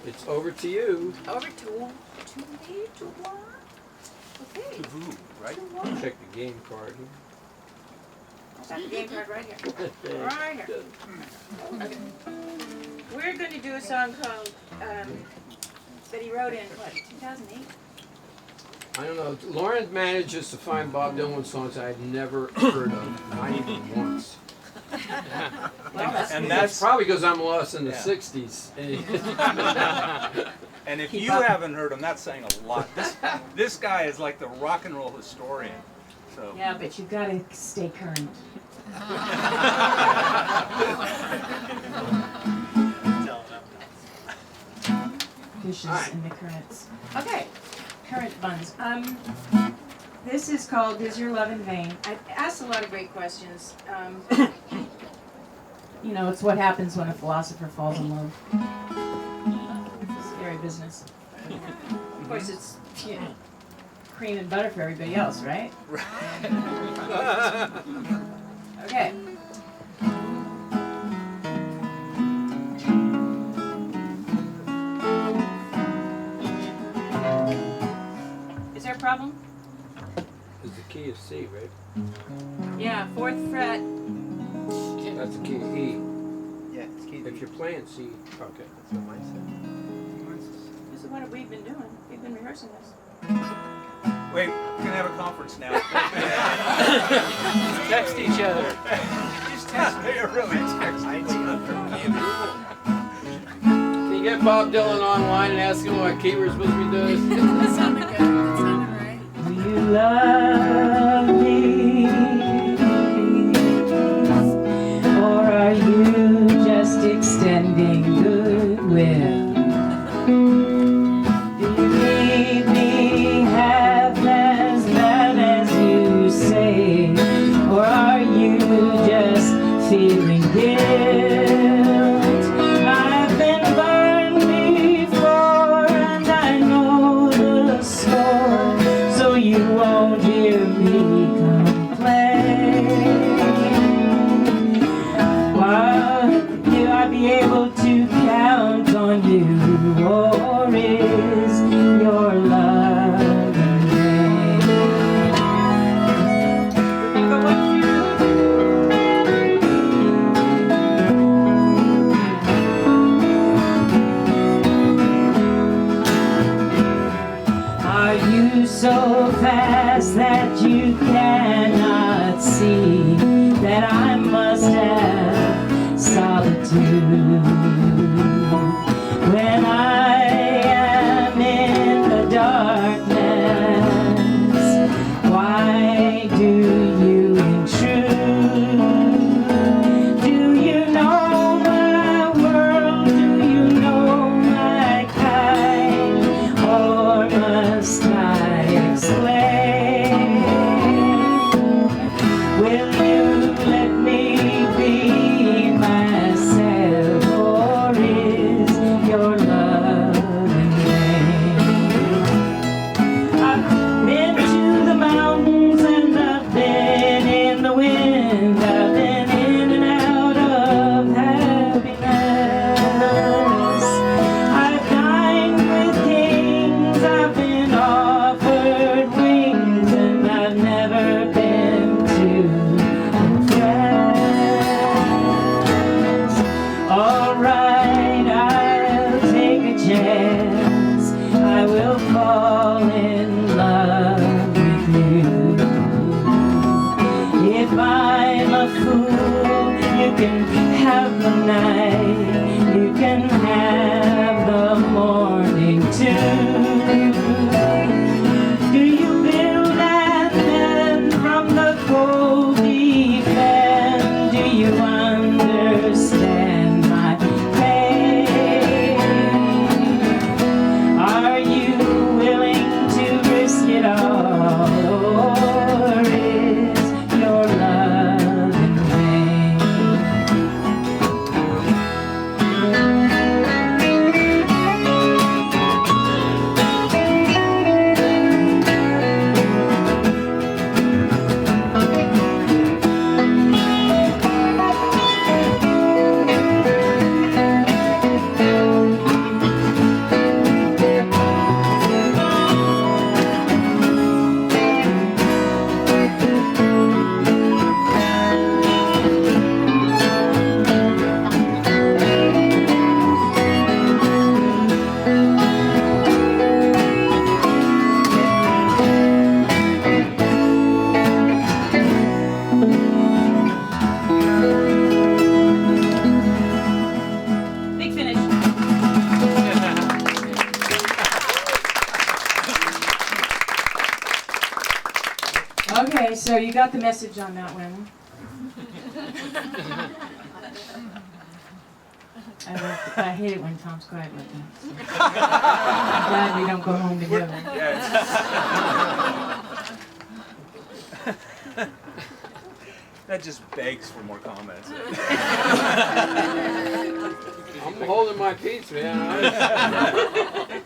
It's over to you. Over to me, to what? Okay. Right? Check the game card here. I got the game card right here. Right here. Okay. We're going to do a song called that he wrote in what 2008. I don't know. Lauren manages to find Bob Dylan songs I'd never heard of, not even once. And That's that's probably because I'm lost in the Yeah. 60s. and if Keep you up. haven't heard him, that's saying a lot. This guy is like the rock and roll historian. So Yeah, but you've got to stay current. Fishes in the currents. Okay, current buns. This is called "Is Your Love in Vain?" I asked a lot of great questions. You know, it's what happens when a philosopher falls in love. Scary business. Of course, it's cream and butter for everybody else, right? Okay. Is there a problem? It's the key is C, right? Yeah, 4th fret. That's the key of E. Yeah, it's key. If you're playing C, okay. That's what mine said. This is what we've been doing. We've been rehearsing this. wait, we're gonna have a conference now. Text each other. Just text me. Really text each other. Can you get Bob Dylan online and ask him what key we're supposed to be doing? That sounded good. That sounded right. Do you love me? Or are you just extending goodwill? Do you need me half as bad as you say? Or are you just feeling guilt? I've been burned before and I know the score, so you won't hear me complain. Will I be able to count on you, or is your love in vain? Go with you. Are you so fast that you cannot see that I must have solitude? When I am in the darkness, why do you intrude? Do you know my world? Do you know my kind? Or must I explain? Will you let me be myself, or is your love in vain? I've been to the mountains and I've been in the wind. I've been in and out of happiness. I've dined with kings, I've been offered wings, and I've never been to impress. Alright, I'll take a chance. I will fall in love with you. If I'm a fool, you can have the night, you can have the morning too. Do you build and then from the cold defend? Do you understand my pain? Are you willing to risk it all, or is your love in vain? So you got the message on that one. I hate it when Tom's quiet like that. So. I'm glad we don't go home together. That just begs for more comments. I'm holding my peace, man.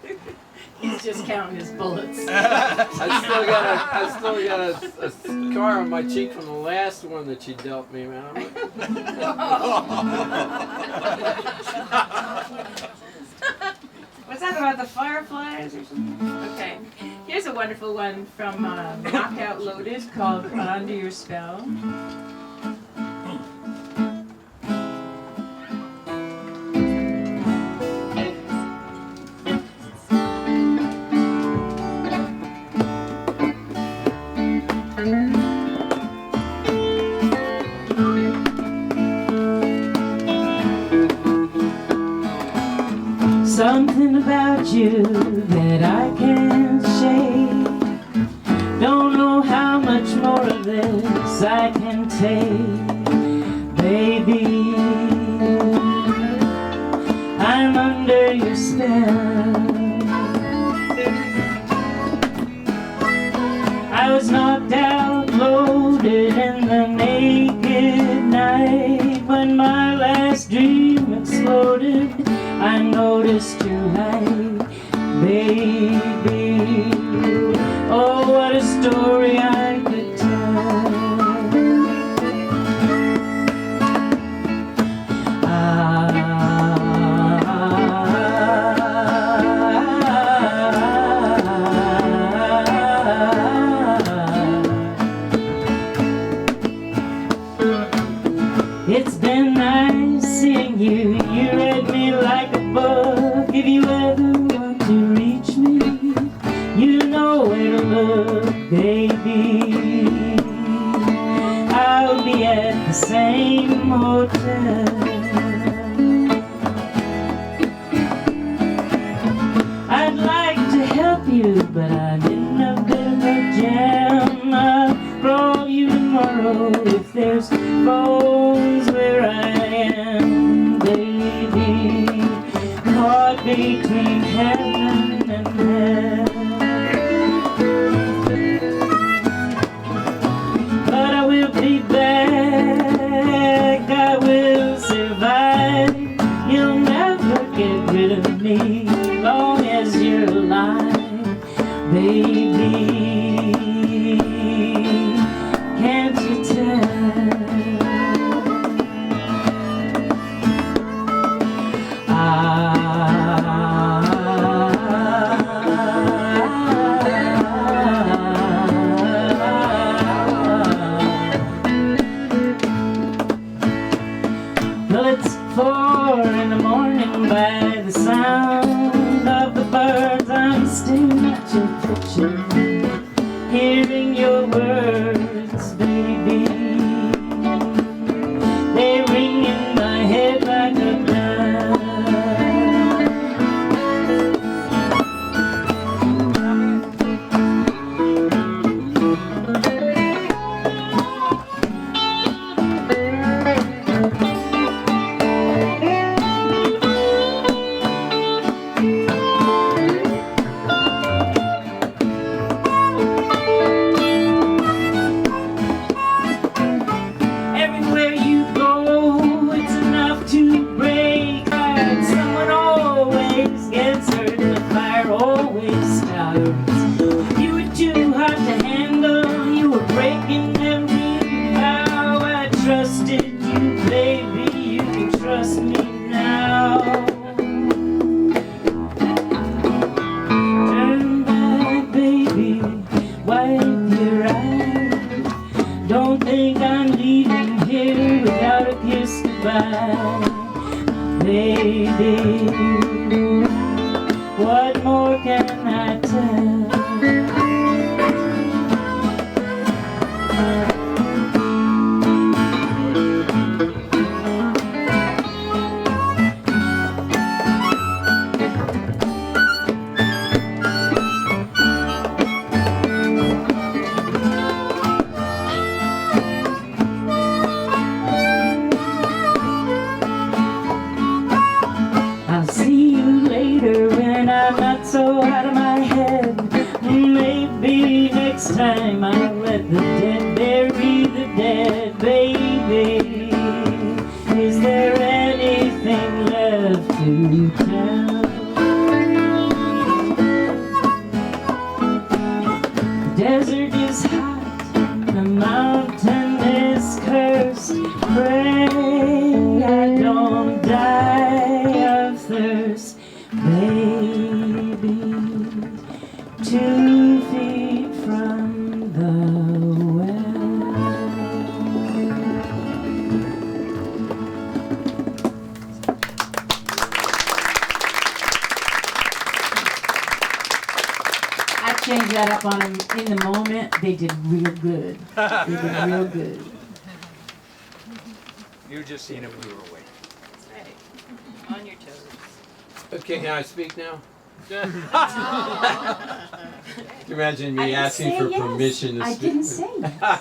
He's just counting his bullets. I still got a scar on my cheek from the last one that she dealt me, man. Was that about the fireflies or something? Okay. Here's a wonderful one from Knockout Loaded called Under Your Spell. Something about you that I can't shake. Don't know how much more of this I can take, baby. I'm under your spell. I was knocked out, loaded in the naked night when my last dream exploded. I noticed you like, baby. Oh, what a story I could tell. It's been nice seeing you. You read me like a book. If you ever want to reach me, you know where to look, baby. I'll be at the same hotel. I'd like to help you, but I'm in a bit of a jam. I'll call you tomorrow if there's phones where I am, baby. Caught between heaven and hell. But I will be back, I will survive. You'll never get rid of me, long as you're alive, baby. Can't you tell? Well, it's 4 in the morning by the sound of the birds. I'm staring at your picture, hearing your words, baby. They ring in my head like a bell. Everywhere you go, it's enough to break hearts. Someone always gets hurt and the fire always starts. You were too hard to handle, you were breaking every vow. I trusted you, baby, you can trust me now. Turn back, baby, wipe your eyes. Don't think I'm leaving here without a kiss goodbye, baby. What more can I tell? out of my head. Maybe next time I'll let the dead bury the dead, baby. Is there anything left to tell? The desert is hot, the mountain is cursed. Pray I don't die of thirst, baby. 2 feet from the well. I changed that up on them in the moment. They did real good. They did real good. You were just seeing if we were awake. That's right. On your toes. Okay, can I speak now? Can you imagine me asking for permission to I speak? didn't say yes. But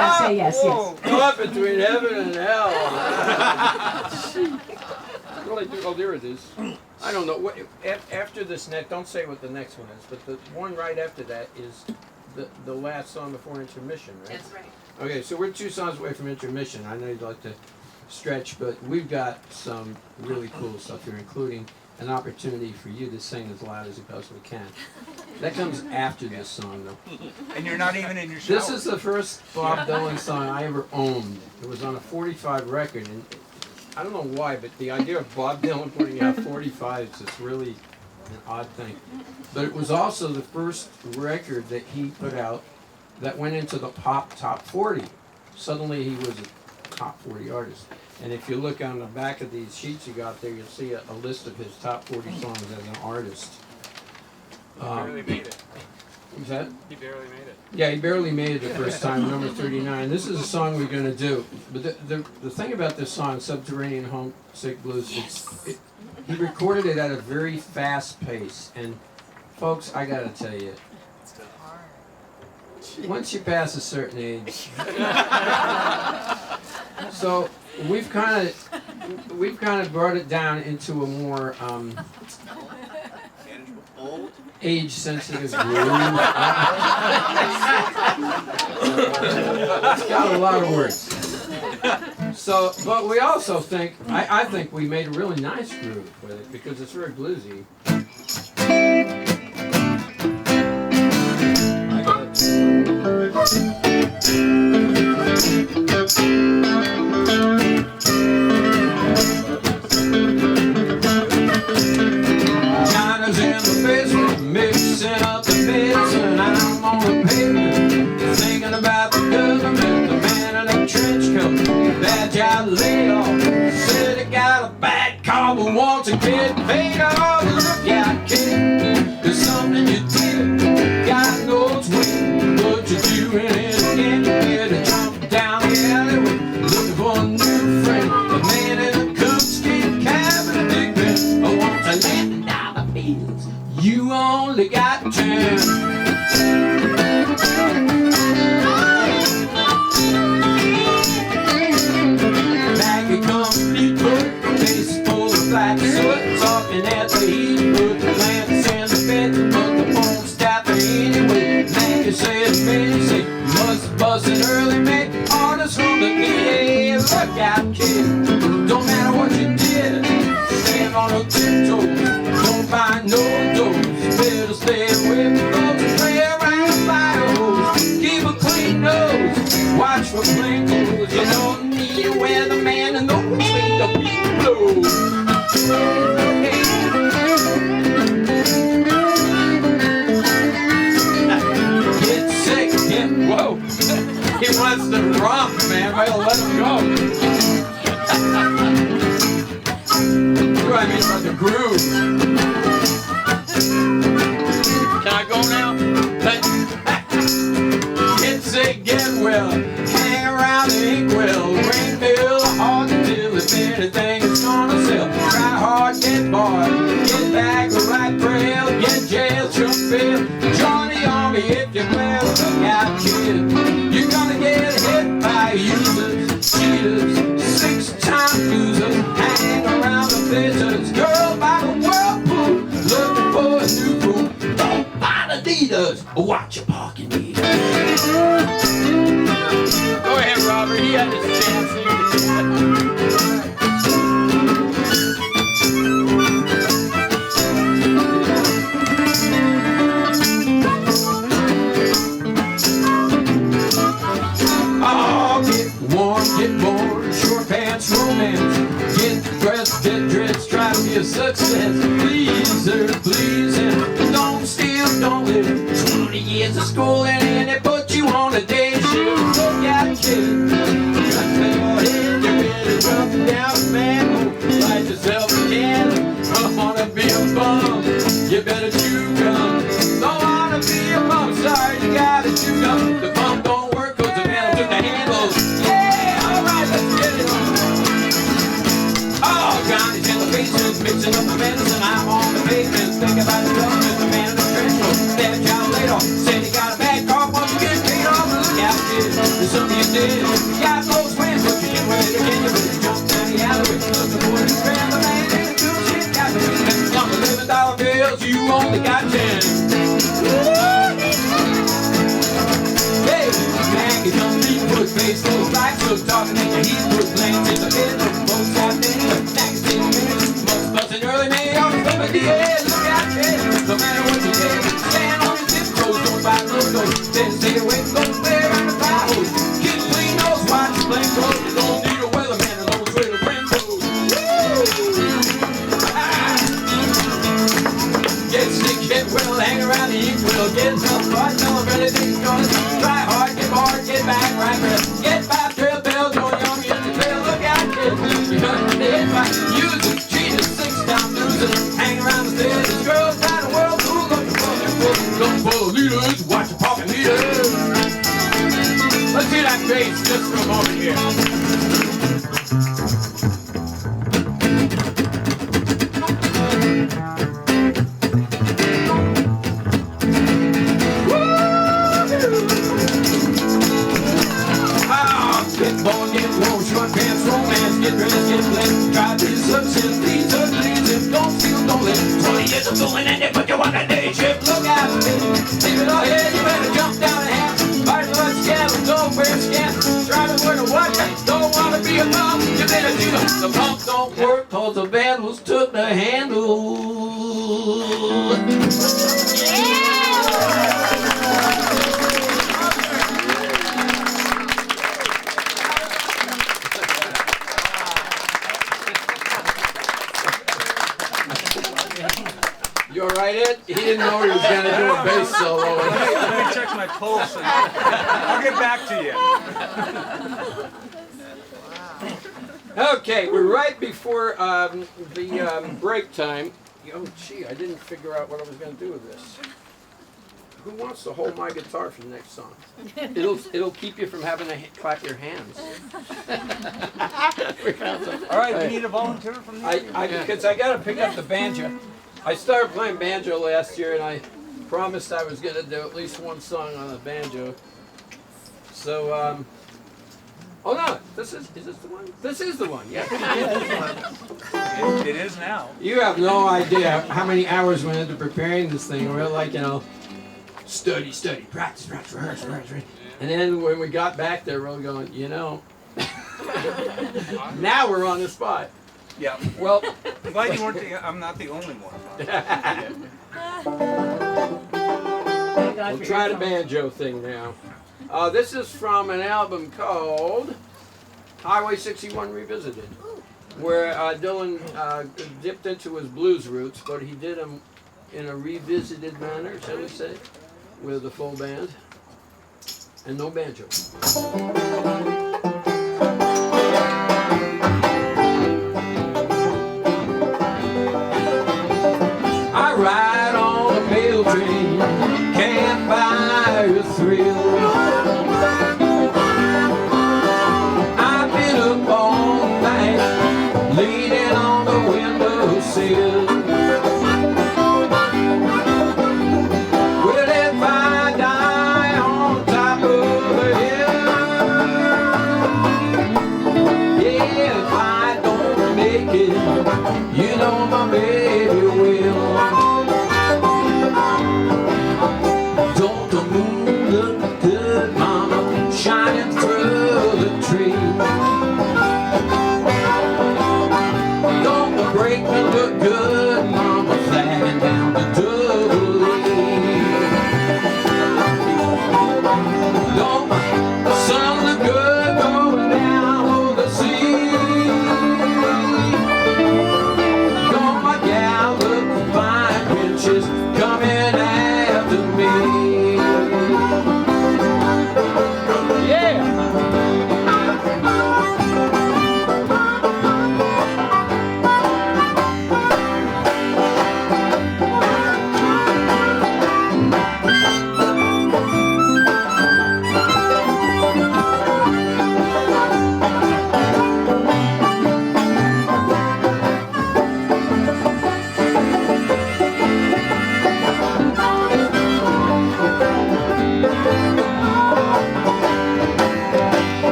I say yes, yes. Caught between heaven and hell. What do I do? Oh, there it is. I don't know. What, after this next, don't say what the next one is, but the one right after that is the last song before intermission, right? That's right. Okay, so we're 2 songs away from intermission. I know you'd like to stretch, but we've got some really cool stuff here, including an opportunity for you to sing as loud as you possibly can. That comes after this song, though. And you're not even in your shower. This is the first Bob Dylan song I ever owned. It was on a 45 record, and I don't know why, but the idea of Bob Dylan putting out 45s is really an odd thing. But it was also the first record that he put out that went into the pop top 40. Suddenly he was a top 40 artist. And if you look on the back of these sheets you got there, you'll see a list of his top 40 songs as an artist. He barely made it. What's that? He barely made it. Yeah, he barely made it the first time, number 39. This is a song we're going to do. But the thing about this song, Subterranean Homesick Blues, he recorded it at a very fast pace. And folks, I got to tell you, once you pass a certain age, so we've kind of brought it down into a more age-sensitive groove. It's got a lot of words. So, but we also think, I think we made a really nice groove with it because it's very bluesy. China's in the basement, mixing up the bits, and I'm on the pavement, thinking about the government, the man in a trench coat, that job laid off, said he got a bad car, but wants to get paid off. Look out, kid, there's something you did, God knows when, but you're doing it again. You better jump down the alleyway, looking for a new friend, the man in a coonskin cap and a big pen. I want to land down the fields, you only got 10. Back it comes Fleetwood, face full of black soot, talking at the heat, put the lamps in the bed, but the phone's tapping anyway. Man, you say it's busy, must bust an early May, artists from the VA, look out kid, don't matter what you did, stand on your tiptoes, don't find no doors, better stay away from those who play around the fire hose, keep a clean nose, watch for blinkers, you don't need to wear the man and the way the beat blows. Get sick, whoa, he wants to romp, man, well let him go. What do I mean about the groove? Can I go now? Get sick, get well, hang around the inkwell, ring bill, hard to deal if anything is gonna sell. Try hard, get bored, get back, right trail, get jail, jump bill, join the army if you play. Look out, kid, you're gonna get hit by users, cheaters, 6-time losers, hang around the visitors, girl by the world. leaders. Watch your parking meters. Go ahead, Robert. He had his chance. Get born, short pants, romance. Get dressed, try to be a success. Pleaser, pleasing, don't steal, don't live. 20 years of school and they put you on a day shift. Look out, kid. Got your head, you're ready to rough it down, man. Light yourself a candle. Don't wanna be a bum, you better chew gum. Don't wanna be a bum, sorry, you gotta chew gum. The bum don't work 'cause the man took the handle. Johnny's in the basement, mixing up the medicine. I'm on the pavement, think about the government, the man in the trench coat. That job later said he got a bad car, once you get paid off. Look out, kid, there's something you did. You got those friends, but you didn't wait again. You better jump down the alleyway. Looking for his friend, the man ain't too shit. Got the reason, on the $11 bills, you only got 10. Hey, man, get your feet, put face, those lights, so talking at your heat, put flames in the bed, folks out there. Early May on the DA, look out, kid. No matter what you did, stand on your tiptoes, don't buy no doors. Then stay away from the bear and the fire hose. Keep clean nose, watch your plain clothes. You don't need a weatherman as long as we're the wind blows. Get sick, get well, hang around the equal. Get tough, right, tell them anything's gonna try hard, get back, right, get back, trail bell, going on in the trail. Look out, kid. You're gonna hit by users. Hang around the stairs, this girl's got a world cool. Looking for leaders, watch your pocket leaders. Let's hear that bass just for a moment here. Get born, get warm, short pants, romance, get dressed, get blessed. Try to be substance, please, don't steal, don't live. 20 years of fooling and they put you on a day shift. Look out, baby. Leave it all here, you better jump down and have. Fight the lunch scandal, don't wear scandal. Try to wear the watch, don't want to be a bum. You better do the pump don't work, cause the vandals took the handle. You alright, Ed? He didn't know he was going to do a bass solo. Let me check my pulse and I'll get back to you. Okay, we're right before the break time. Oh, gee, I didn't figure out what I was going to do with this. Who wants to hold my guitar for the next song? It'll keep you from having to clap your hands. All right, we need a volunteer from the Because I got to pick up the banjo. I started playing banjo last year, and I promised I was going to do at least one song on the banjo. So, oh no, is this the one? This is the one, yeah. It is now. You have no idea how many hours went into preparing this thing. We're like, study, practice, rehearse. And then when we got back there, we're going, now we're on the spot. Yeah. Well, I'm glad you weren't. I'm not the only one. We'll try the banjo thing now. This is from an album called Highway 61 Revisited, where Dylan dipped into his blues roots, but he did them in a revisited manner, shall we say, with a full band and no banjo. I ride on a mail train, can't buy a thrill. I've been up all night, leaning on the windowsill. Well, if I die on top of a hill, yeah, if I don't make it, you know my baby will. she's coming after me. Yeah.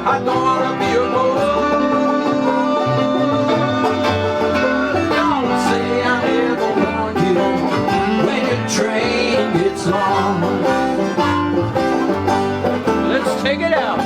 I don't wanna be a boy. Don't say I never warned you when your train gets long. Let's take it out.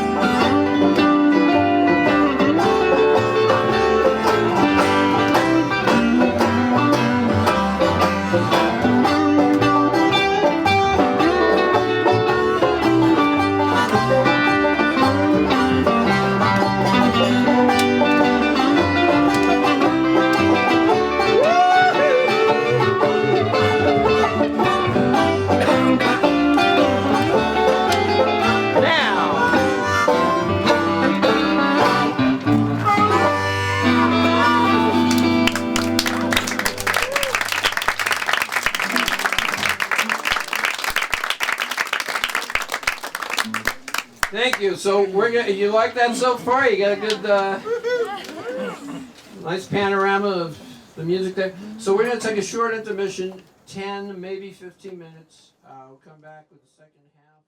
Thank you. So we're gonna. You like that so far? You got a good, nice panorama of the music there. So we're gonna take a short intermission, 10, maybe 15 minutes. We'll come back with the second half.